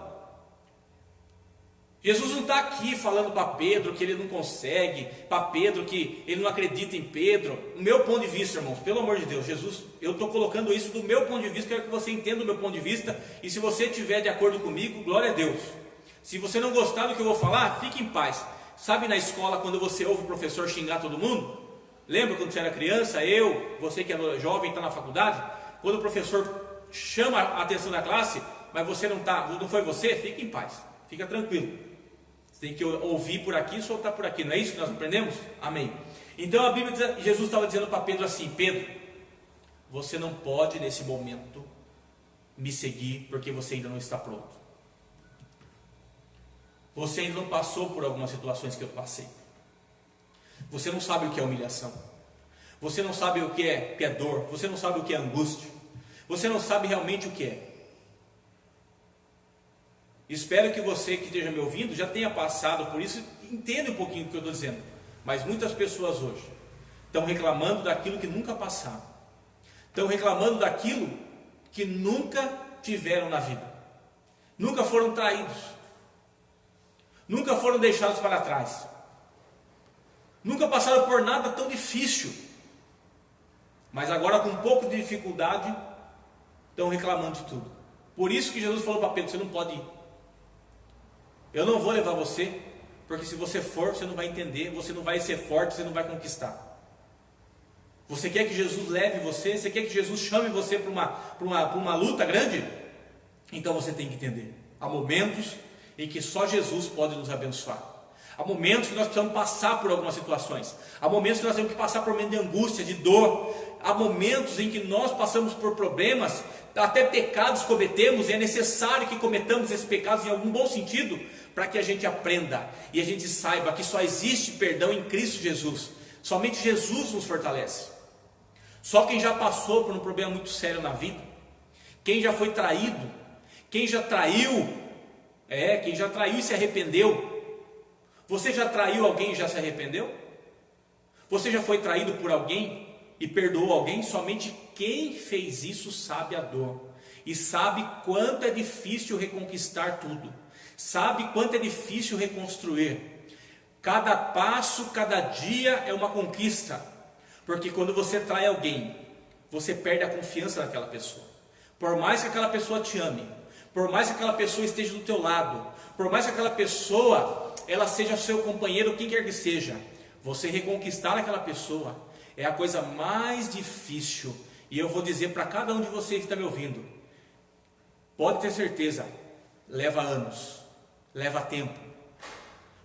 Jesus não está aqui falando para Pedro que ele não consegue, para Pedro que ele não acredita em Pedro. Do meu ponto de vista, irmãos, pelo amor de Deus, Jesus, eu estou colocando isso do meu ponto de vista, quero que você entenda o meu ponto de vista, e se você estiver de acordo comigo, glória a Deus. Se você não gostar do que eu vou falar, fique em paz. Sabe na escola quando você ouve o professor xingar todo mundo? Lembra quando você era criança, você que é jovem, está na faculdade, quando o professor chama a atenção da classe, mas você não foi você, fique em paz, fica tranquilo. Você tem que ouvir por aqui e soltar por aqui, não é isso que nós aprendemos? Amém. Então a Bíblia diz, Jesus estava dizendo para Pedro assim, Pedro, você não pode nesse momento me seguir, porque você ainda não está pronto. Você ainda não passou por algumas situações que eu passei. Você não sabe o que é humilhação. Você não sabe o que é dor. Você não sabe o que é angústia. Você não sabe realmente o que é. Espero que você que esteja me ouvindo já tenha passado por isso, entenda um pouquinho o que eu estou dizendo. Mas muitas pessoas hoje estão reclamando daquilo que nunca passaram. Estão reclamando daquilo que nunca tiveram na vida. Nunca foram traídos. Nunca foram deixados para trás. Nunca passaram por nada tão difícil. Mas agora com um pouco de dificuldade estão reclamando de tudo. Por isso que Jesus falou para Pedro, você não pode ir. Eu não vou levar você, porque se você for, você não vai entender, você não vai ser forte, você não vai conquistar. Você quer que Jesus leve você? Você quer que Jesus chame você para uma luta grande? Então você tem que entender. Há momentos em que só Jesus pode nos abençoar. Há momentos que nós precisamos passar por algumas situações. Há momentos que nós temos que passar por momentos de angústia, de dor. Há momentos em que nós passamos por problemas, até pecados cometemos, e é necessário que cometamos esses pecados em algum bom sentido, para que a gente aprenda e a gente saiba que só existe perdão em Cristo Jesus. Somente Jesus nos fortalece. Só quem já passou por um problema muito sério na vida, quem já foi traído, quem já traiu e se arrependeu. Você já traiu alguém e já se arrependeu? Você já foi traído por alguém e perdoou alguém? Somente quem fez isso sabe a dor. e sabe quanto é difícil reconquistar tudo, sabe quanto é difícil reconstruir. Cada passo, cada dia é uma conquista, porque quando você trai alguém, você perde a confiança daquela pessoa. Por mais que aquela pessoa te ame, por mais que aquela pessoa esteja do teu lado, por mais que aquela pessoa ela seja seu companheiro, quem quer que seja, você reconquistar aquela pessoa é a coisa mais difícil. E eu vou dizer para cada um de vocês que está me ouvindo, pode ter certeza, leva anos, leva tempo,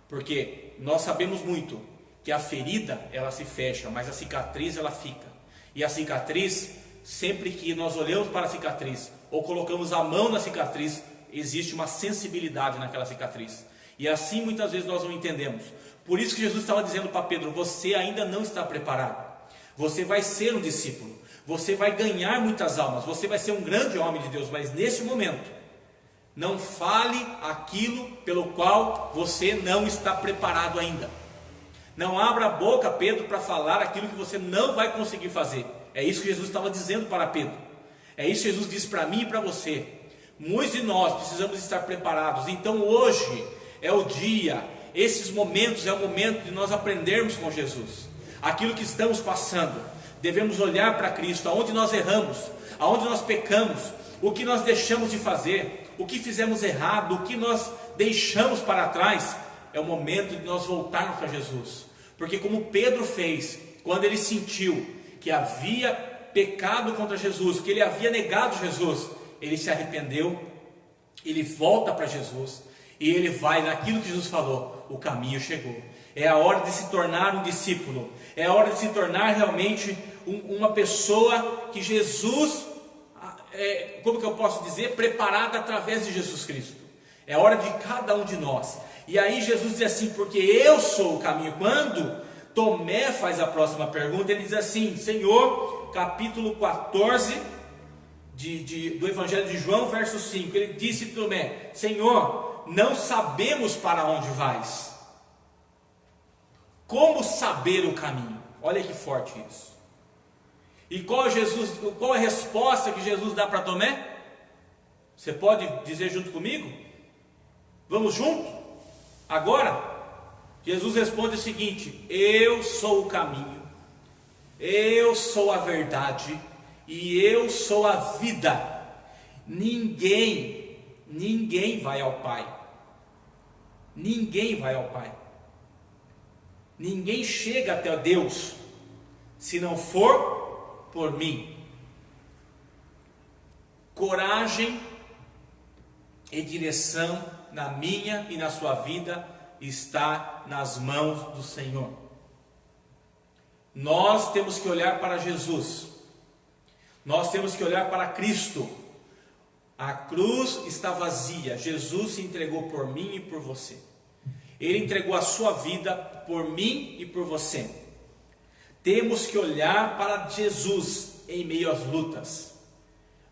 porque nós sabemos muito que a ferida ela se fecha, mas a cicatriz ela fica. E a cicatriz, sempre que nós olhamos para a cicatriz ou colocamos a mão na cicatriz, existe uma sensibilidade naquela cicatriz. E assim muitas vezes nós não entendemos. Por isso que Jesus estava dizendo para Pedro: você ainda não está preparado. Você vai ser um discípulo, você vai ganhar muitas almas, você vai ser um grande homem de Deus, mas neste momento, não fale aquilo pelo qual você não está preparado ainda. Não abra a boca, Pedro, para falar aquilo que você não vai conseguir fazer. É isso que Jesus estava dizendo para Pedro. É isso que Jesus disse para mim e para você. Muitos de nós precisamos estar preparados. Então hoje é o dia, esses momentos é o momento de nós aprendermos com Jesus. Aquilo que estamos passando, devemos olhar para Cristo, aonde nós erramos, aonde nós pecamos, o que nós deixamos de fazer, o que fizemos errado, o que nós deixamos para trás. É o momento de nós voltarmos para Jesus, porque como Pedro fez, quando ele sentiu que havia pecado contra Jesus, que ele havia negado Jesus, ele se arrependeu, ele volta para Jesus, e ele vai naquilo que Jesus falou: o caminho chegou. É a hora de se tornar um discípulo, é a hora de se tornar realmente uma pessoa que Jesus, como que eu posso dizer, preparada através de Jesus Cristo. É hora de cada um de nós. E aí Jesus diz assim: porque eu sou o caminho. Quando Tomé faz a próxima pergunta, ele diz assim, Senhor, capítulo 14 do Evangelho de João, verso 5, ele disse a Tomé: Senhor, não sabemos para onde vais. Como saber o caminho? Olha que forte isso. E qual é a resposta que Jesus dá para Tomé? Você pode dizer junto comigo? Vamos junto? Agora, Jesus responde o seguinte: eu sou o caminho, eu sou a verdade e eu sou a vida. Ninguém vai ao Pai. Ninguém vai ao Pai. Ninguém chega até Deus se não for por mim. Coragem e direção na minha e na sua vida está nas mãos do Senhor. Nós temos que olhar para Jesus. Nós temos que olhar para Cristo. A cruz está vazia. Jesus se entregou por mim e por você. Ele entregou a sua vida por mim e por você. Temos que olhar para Jesus em meio às lutas.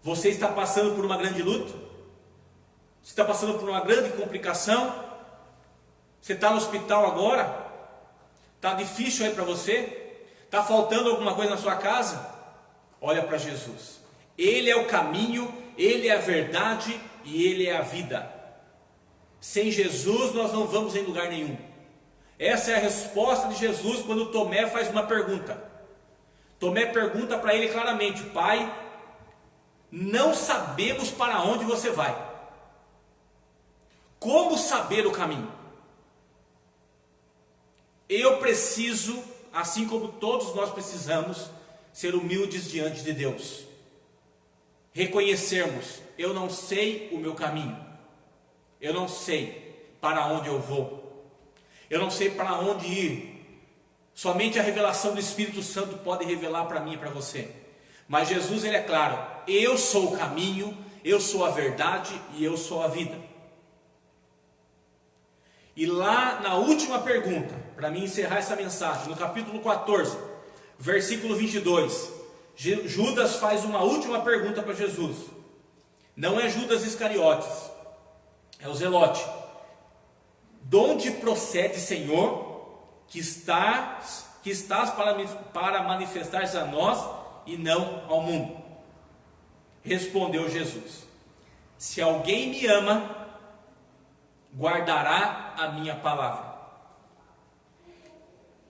Você está passando por uma grande luta? Você está passando por uma grande complicação? Você está no hospital agora? Está difícil aí para você? Está faltando alguma coisa na sua casa? Olha para Jesus. Ele é o caminho, Ele é a verdade e Ele é a vida. Sem Jesus nós não vamos em lugar nenhum. Essa é a resposta de Jesus quando Tomé faz uma pergunta. Tomé pergunta para ele claramente: Pai, não sabemos para onde você vai. Como saber o caminho? Eu preciso, assim como todos nós precisamos, ser humildes diante de Deus. Reconhecermos: eu não sei o meu caminho. Eu não sei para onde eu vou. Eu não sei para onde ir. Somente a revelação do Espírito Santo pode revelar para mim e para você. Mas Jesus, ele é claro: eu sou o caminho, eu sou a verdade e eu sou a vida. E lá na última pergunta, para mim encerrar essa mensagem, no capítulo 14, versículo 22, Judas faz uma última pergunta para Jesus. Não é Judas Iscariotes, é o Zelote. De onde procede, Senhor, que estás para manifestar-se a nós e não ao mundo? Respondeu Jesus: se alguém me ama, guardará a minha palavra,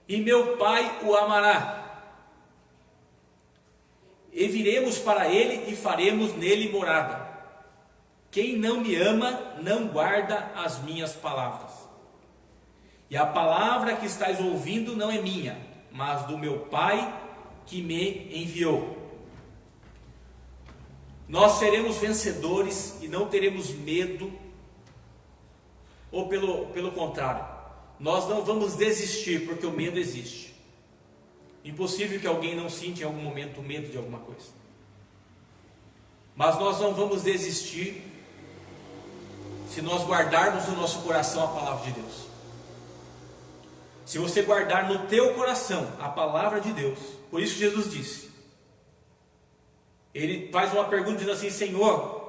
e meu Pai o amará, e viremos para ele e faremos nele morada. Quem não me ama, não guarda as minhas palavras. E a palavra que estáis ouvindo não é minha, mas do meu Pai que me enviou. Nós seremos vencedores e não teremos medo, ou pelo contrário, nós não vamos desistir, porque o medo existe. Impossível que alguém não sinta em algum momento medo de alguma coisa. Mas nós não vamos desistir se nós guardarmos no nosso coração a palavra de Deus. Se você guardar no teu coração a palavra de Deus, por isso que Jesus disse, ele faz uma pergunta dizendo assim: Senhor,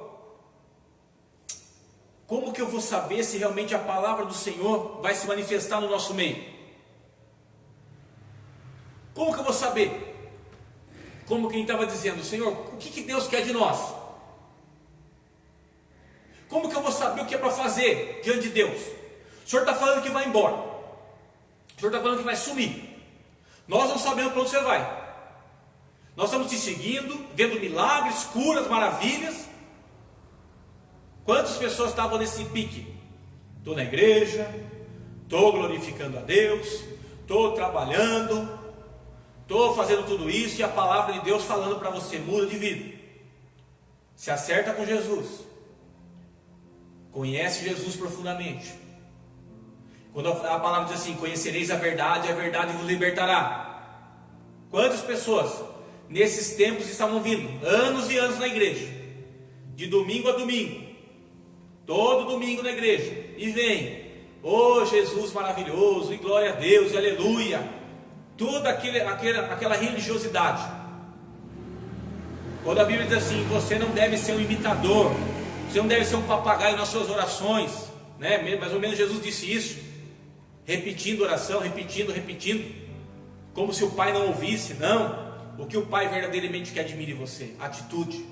como que eu vou saber se realmente a palavra do Senhor vai se manifestar no nosso meio? Como que eu vou saber? Como quem estava dizendo: Senhor, o que Deus quer de nós? Como que eu vou saber o que é para fazer diante de Deus? O Senhor está falando que vai embora, o Senhor está falando que vai sumir, nós não sabemos para onde você vai. Nós estamos te seguindo, vendo milagres, curas, maravilhas. Quantas pessoas estavam nesse pique? Estou na igreja, estou glorificando a Deus, estou trabalhando, estou fazendo tudo isso, e a palavra de Deus falando para você: muda de vida, se acerta com Jesus, conhece Jesus profundamente. Quando a palavra diz assim: conhecereis a verdade vos libertará. Quantas pessoas nesses tempos estavam vindo, anos e anos na igreja, de domingo a domingo, todo domingo na igreja, e vem, oh Jesus maravilhoso, e glória a Deus, e aleluia, toda aquela religiosidade. Quando a Bíblia diz assim: você não deve ser um imitador, você não deve ser um papagaio nas suas orações, né? Mais ou menos Jesus disse isso, repetindo oração, repetindo, como se o Pai não ouvisse. Não. O que o Pai verdadeiramente quer de mim e de você? Atitude.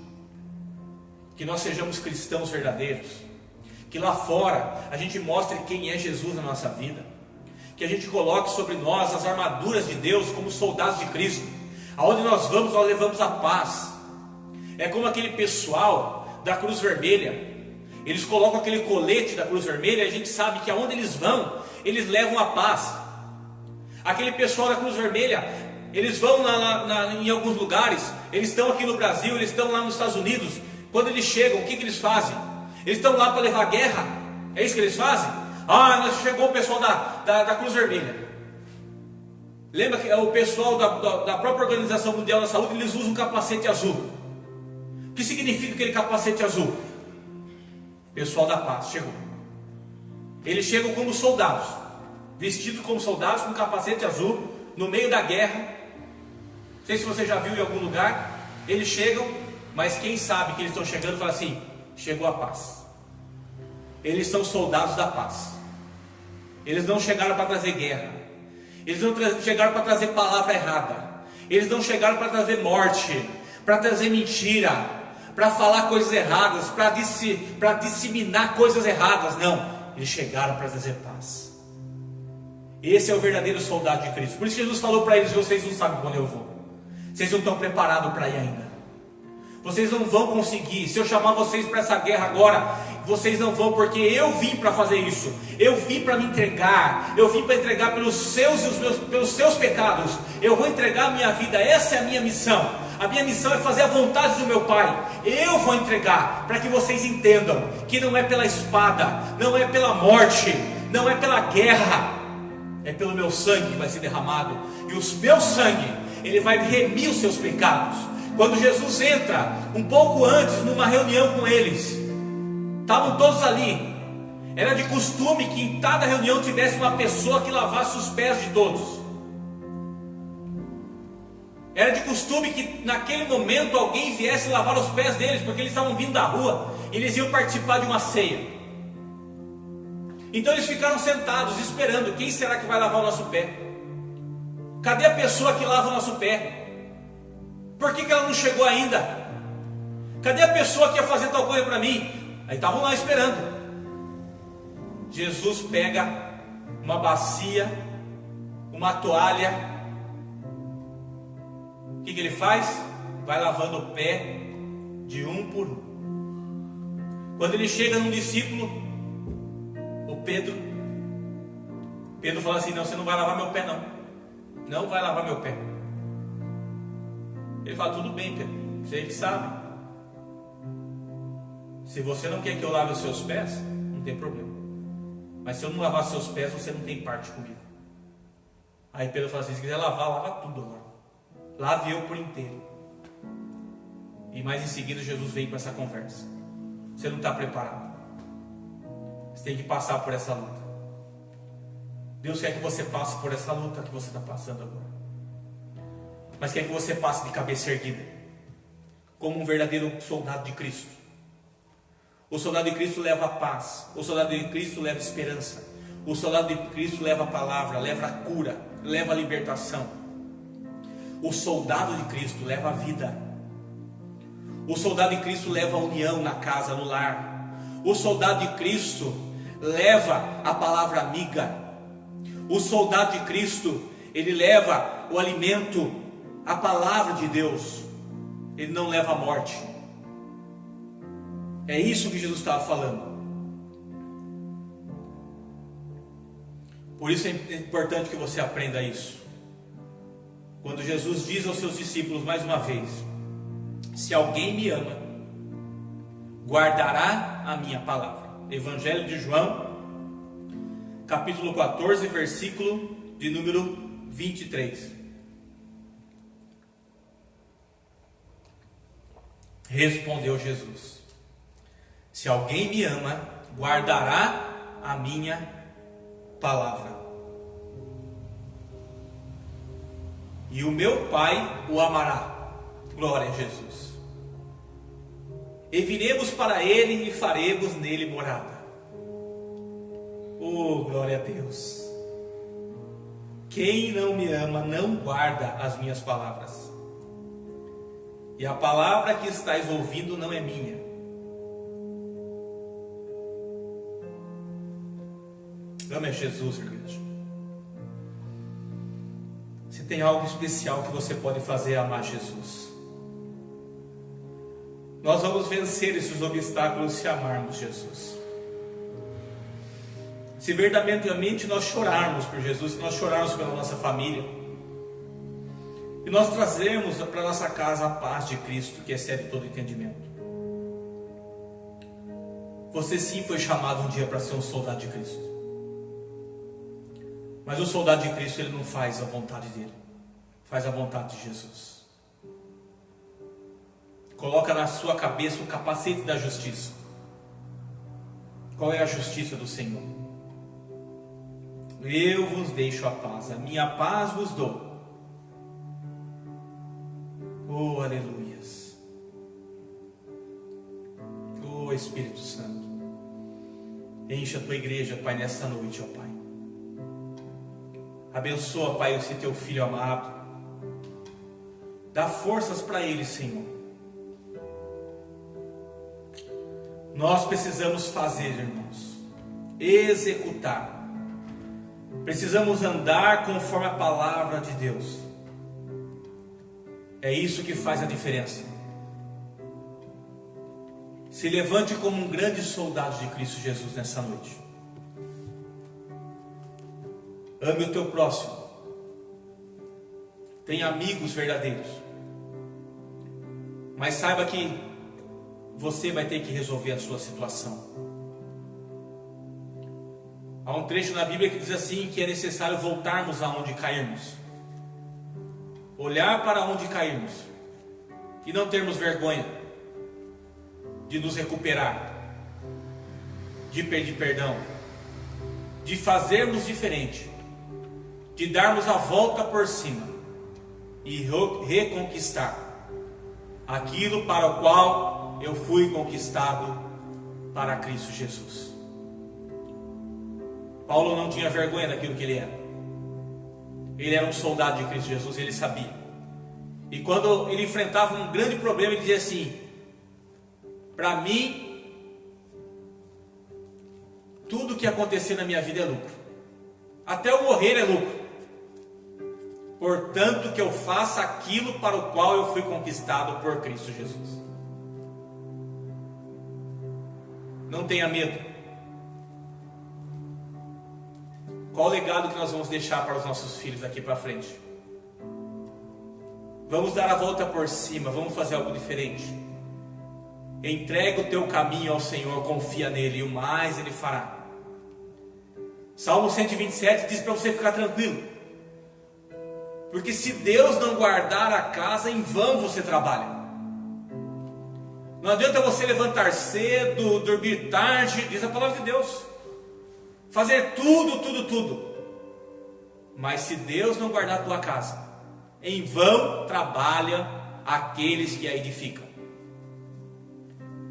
Que nós sejamos cristãos verdadeiros, que lá fora a gente mostre quem é Jesus na nossa vida, que a gente coloque sobre nós as armaduras de Deus como soldados de Cristo. Aonde nós vamos, nós levamos a paz. É como aquele pessoal da Cruz Vermelha, eles colocam aquele colete da Cruz Vermelha, e a gente sabe que aonde eles vão, eles levam a paz. Aquele pessoal da Cruz Vermelha, eles vão em alguns lugares, eles estão aqui no Brasil, eles estão lá nos Estados Unidos. Quando eles chegam, o que eles fazem? Eles estão lá para levar guerra. É isso que eles fazem? Nós chegou o pessoal da Cruz Vermelha. Lembra que o pessoal da própria Organização Mundial da Saúde, eles usam um capacete azul. O que significa aquele capacete azul? Pessoal da paz chegou. Eles chegam como soldados, vestidos como soldados, com capacete azul, no meio da guerra. Não sei se você já viu em algum lugar. Eles chegam, mas quem sabe que eles estão chegando fala assim: chegou a paz. Eles são soldados da paz. Eles não chegaram para trazer guerra, eles não chegaram para trazer palavra errada, eles não chegaram para trazer morte, para trazer mentira, para falar coisas erradas, para disseminar coisas erradas. Não, eles chegaram para trazer paz. Esse é o verdadeiro soldado de Cristo. Por isso Jesus falou para eles: vocês não sabem quando eu vou, vocês não estão preparados para ir ainda, vocês não vão conseguir. Se eu chamar vocês para essa guerra agora, vocês não vão, porque eu vim para fazer isso. Eu vim para me entregar, eu vim para entregar pelos seus pecados. Eu vou entregar a minha vida, essa é a minha missão. A minha missão é fazer a vontade do meu Pai. Eu vou entregar, para que vocês entendam que não é pela espada, não é pela morte, não é pela guerra, é pelo meu sangue que vai ser derramado. E o meu sangue, ele vai remir os seus pecados. Quando Jesus entra, um pouco antes, numa reunião com eles, estavam todos ali. Era de costume que em cada reunião tivesse uma pessoa que lavasse os pés de todos. Era de costume que naquele momento alguém viesse lavar os pés deles, porque eles estavam vindo da rua, e eles iam participar de uma ceia. Então eles ficaram sentados esperando: quem será que vai lavar o nosso pé? Cadê a pessoa que lava o nosso pé? Por que ela não chegou ainda? Cadê a pessoa que ia fazer tal coisa para mim? Aí estavam lá esperando. Jesus pega uma bacia, uma toalha. O que ele faz? Vai lavando o pé de um por um. Quando ele chega num discípulo, o Pedro fala assim: não, você não vai lavar meu pé, não. Não vai lavar meu pé. Ele fala: tudo bem, Pedro, você que sabe. Se você não quer que eu lave os seus pés, não tem problema. Mas se eu não lavar seus pés, você não tem parte comigo. Aí Pedro fala assim: se quiser lavar, lava tudo agora. Lave eu por inteiro. E mais em seguida Jesus vem com essa conversa. Você não está preparado. Você tem que passar por essa luta. Deus quer que você passe por essa luta que você está passando agora. Mas quer que você passe de cabeça erguida, como um verdadeiro soldado de Cristo. O soldado de Cristo leva a paz. O soldado de Cristo leva esperança. O soldado de Cristo leva a palavra, leva a cura, leva a libertação. O soldado de Cristo leva a vida. O soldado de Cristo leva a união na casa, no lar. O soldado de Cristo leva a palavra amiga. O soldado de Cristo, ele leva o alimento, a palavra de Deus. Ele não leva a morte. É isso que Jesus estava falando. Por isso é importante que você aprenda isso. Quando Jesus diz aos seus discípulos mais uma vez: se alguém me ama, guardará a minha palavra. Evangelho de João, capítulo 14, versículo de número 23. Respondeu Jesus: se alguém me ama, guardará a minha palavra. E o meu Pai o amará. Glória a Jesus. E viremos para ele e faremos nele morada. Oh, glória a Deus. Quem não me ama não guarda as minhas palavras. E a palavra que estáis ouvindo não é minha. Ame a Jesus, igreja. Se tem algo especial que você pode fazer, é amar Jesus. Nós vamos vencer esses obstáculos se amarmos Jesus. Se verdadeiramente nós chorarmos por Jesus, se nós chorarmos pela nossa família, e nós trazemos para a nossa casa a paz de Cristo, que excede todo entendimento. Você sim foi chamado um dia para ser um soldado de Cristo. Mas o soldado de Cristo, ele não faz a vontade dele, faz a vontade de Jesus. Coloca na sua cabeça o capacete da justiça. Qual é a justiça do Senhor? Eu vos deixo a paz, a minha paz vos dou. Oh, aleluias. Oh, Espírito Santo, encha a tua igreja, Pai, nesta noite, ó Pai. Abençoa, Pai, esse teu filho amado. Dá forças para ele, Senhor. Nós precisamos fazer, irmãos, executar. Precisamos andar conforme a palavra de Deus. É isso que faz a diferença. Se levante como um grande soldado de Cristo Jesus nessa noite. Ame o teu próximo. Tenha amigos verdadeiros. Mas saiba que você vai ter que resolver a sua situação. Há um trecho na Bíblia que diz assim, que é necessário voltarmos aonde cairmos. Olhar para onde cairmos. E não termos vergonha de nos recuperar, de pedir perdão, de fazermos diferente, de darmos a volta por cima e reconquistar aquilo para o qual eu fui conquistado para Cristo Jesus. Paulo não tinha vergonha daquilo que ele era. Ele era um soldado de Cristo Jesus, ele sabia. E quando ele enfrentava um grande problema, ele dizia assim: Para mim, tudo que acontecer na minha vida é lucro. Até eu morrer é lucro. Portanto, que eu faça aquilo para o qual eu fui conquistado por Cristo Jesus. Não tenha medo. Qual o legado que nós vamos deixar para os nossos filhos daqui para frente? Vamos dar a volta por cima, vamos fazer algo diferente. Entrega o teu caminho ao Senhor, confia nele e o mais Ele fará. Salmo 127 diz para você ficar tranquilo. Porque se Deus não guardar a casa, em vão você trabalha. Não adianta você levantar cedo, dormir tarde, diz a palavra de Deus. Fazer tudo. Mas se Deus não guardar a tua casa, em vão trabalha aqueles que a edificam.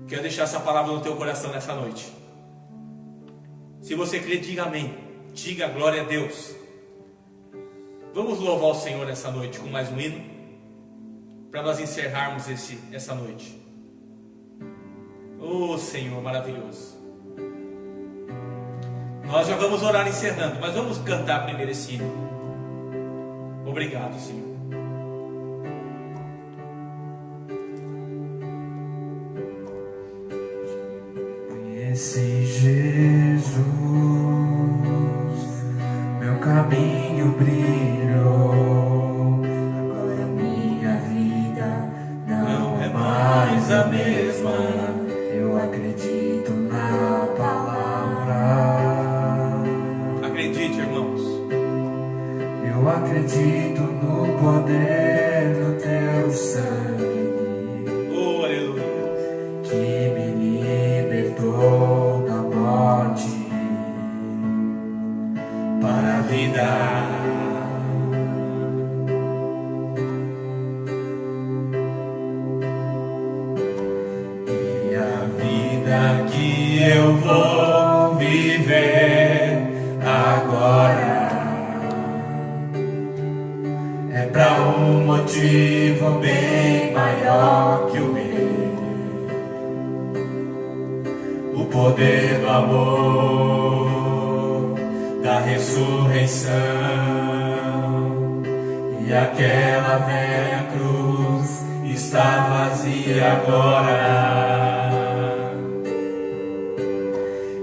Quero deixar essa palavra no teu coração nessa noite. Se você crê, diga amém. Diga glória a Deus. Vamos louvar o Senhor nessa noite com mais um hino, para nós encerrarmos essa noite. Oh Senhor maravilhoso. Nós já vamos orar encerrando, mas vamos cantar primeiro esse hino. Obrigado, Senhor. Conheci Jesus, meu caminho brilhou. Agora minha vida não é mais a mesma. Eu acredito na palavra. Acredite, irmãos. Eu acredito no poder do teu sangue. Oh, aleluia. Que me libertou da morte para a vida. E a vida que eu vou viver agora é para um motivo bem maior que o meu. O poder do amor, da ressurreição, e aquela velha cruz está vazia agora.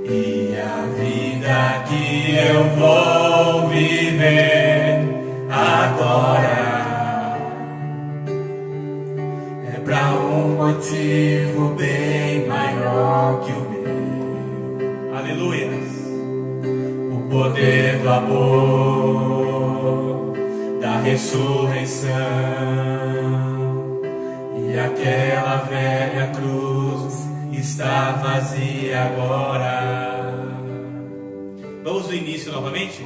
E a vida que eu vou viver agora é para um motivo bem maior que o meu. Aleluia. O poder do amor, da ressurreição, e aquela velha cruz está vazia agora. Vamos do início novamente?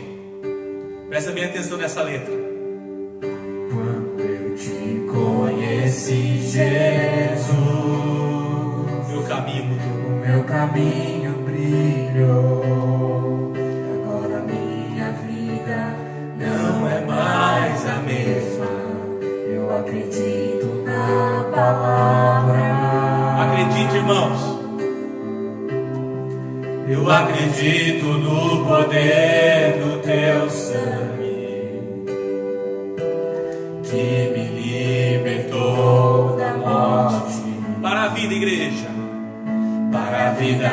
Presta bem atenção nessa letra. Quando eu te conheci, Jesus, Meu caminho mudou. o meu caminho brilhou. Agora minha vida não é mais a mesma. Eu acredito na palavra. Acredite, irmãos. Eu acredito no poder do teu sangue, que me libertou da morte Para a vida, igreja. para a vida.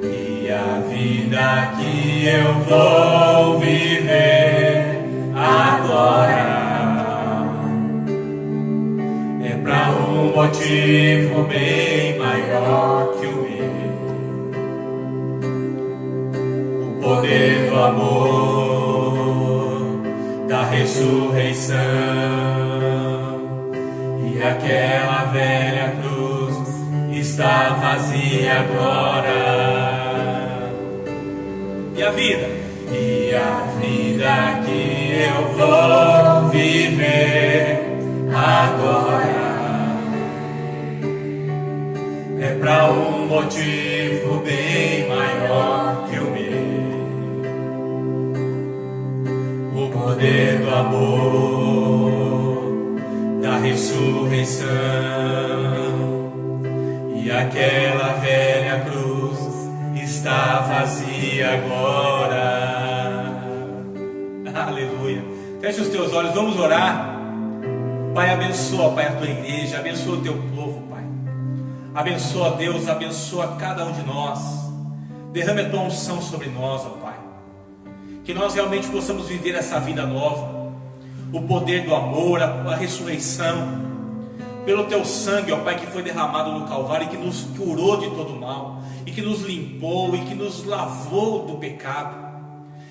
E a vida que eu vou viver agora é para um motivo bem maior que o meu. O poder do amor, da ressurreição, e aquela velha cruz está vazia agora. E a vida? E a vida que eu vou viver agora é para um motivo bem maior que o meu. O poder do amor, da ressurreição, e aquela velha cruz está vazia agora. Aleluia. Feche os teus olhos, vamos orar. Pai, abençoa, Pai, a tua igreja, abençoa o teu povo, Pai. Abençoa, Deus, abençoa cada um de nós. Derrame a tua unção sobre nós, ó Pai. Que nós realmente possamos viver essa vida nova. O poder do amor, a ressurreição. Pelo teu sangue, ó Pai, que foi derramado no Calvário e que nos curou de todo mal. E que nos limpou e que nos lavou do pecado.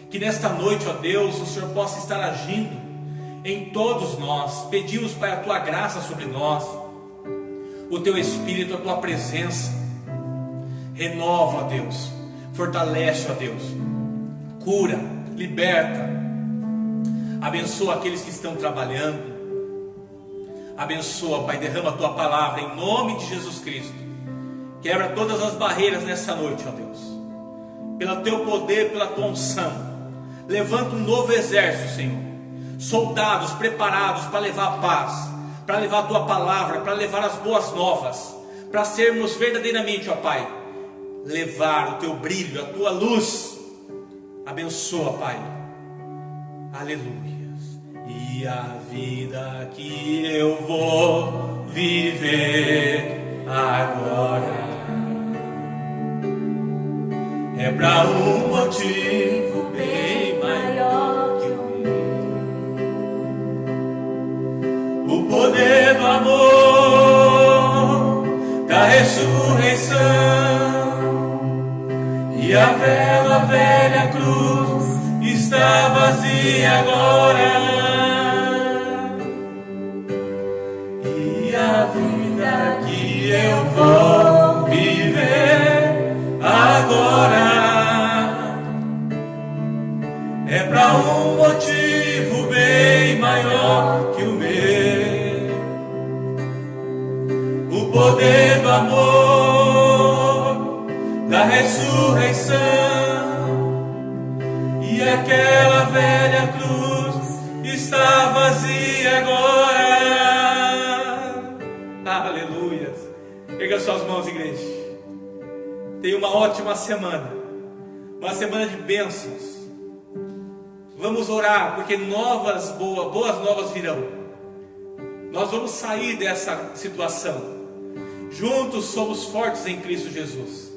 Que nesta noite, ó Deus, o Senhor possa estar agindo em todos nós. Pedimos, Pai, a tua graça sobre nós, o teu Espírito, a tua presença. Renova, ó Deus, fortalece, ó Deus, cura, liberta, abençoa aqueles que estão trabalhando, abençoa, Pai, derrama a tua palavra em nome de Jesus Cristo. Quebra todas as barreiras nessa noite, ó Deus, pelo teu poder, pela tua unção. Levanta um novo exército, Senhor, soldados preparados para levar a paz, para levar a tua palavra, para levar as boas novas, para sermos verdadeiramente, ó Pai, levar o teu brilho, a tua luz. Abençoa, Pai. Aleluia. E a vida que eu vou viver agora é para um motivo bem maior que o meu. O poder do amor, da ressurreição, e a velha cruz está vazia agora. E a vida que eu vou viver agora é para um motivo bem maior que o meu. O poder do amor, da ressurreição, e aquela velha cruz está vazia agora. Aleluia. Pega suas mãos, igreja. Tenha uma ótima semana, uma semana de bênçãos. Vamos orar, porque boas novas virão. Nós vamos sair dessa situação. Juntos somos fortes em Cristo Jesus.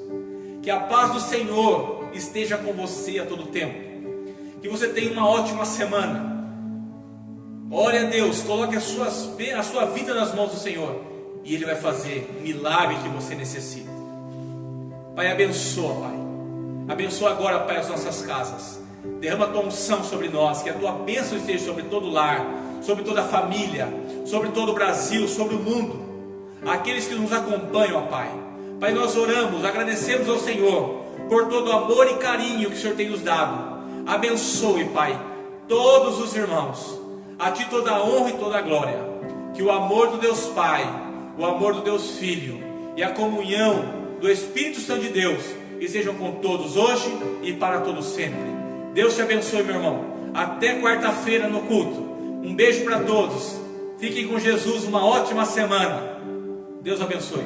Que a paz do Senhor esteja com você a todo tempo. Que você tenha uma ótima semana. Ore a Deus, coloque a sua vida nas mãos do Senhor, e Ele vai fazer o milagre que você necessita. Pai, abençoa, Pai. Abençoa agora, Pai, as nossas casas. Derrama a tua unção sobre nós, que a tua bênção esteja sobre todo o lar, sobre toda a família, sobre todo o Brasil, sobre o mundo. Aqueles que nos acompanham, ó Pai. Pai, nós oramos, agradecemos ao Senhor por todo o amor e carinho que o Senhor tem nos dado. Abençoe, Pai, todos os irmãos. A Ti toda a honra e toda a glória. Que o amor do Deus Pai, o amor do Deus Filho e a comunhão do Espírito Santo de Deus estejam com todos hoje e para todos sempre. Deus te abençoe, meu irmão. Até quarta-feira no culto. Um beijo para todos. Fiquem com Jesus, uma ótima semana. Deus abençoe.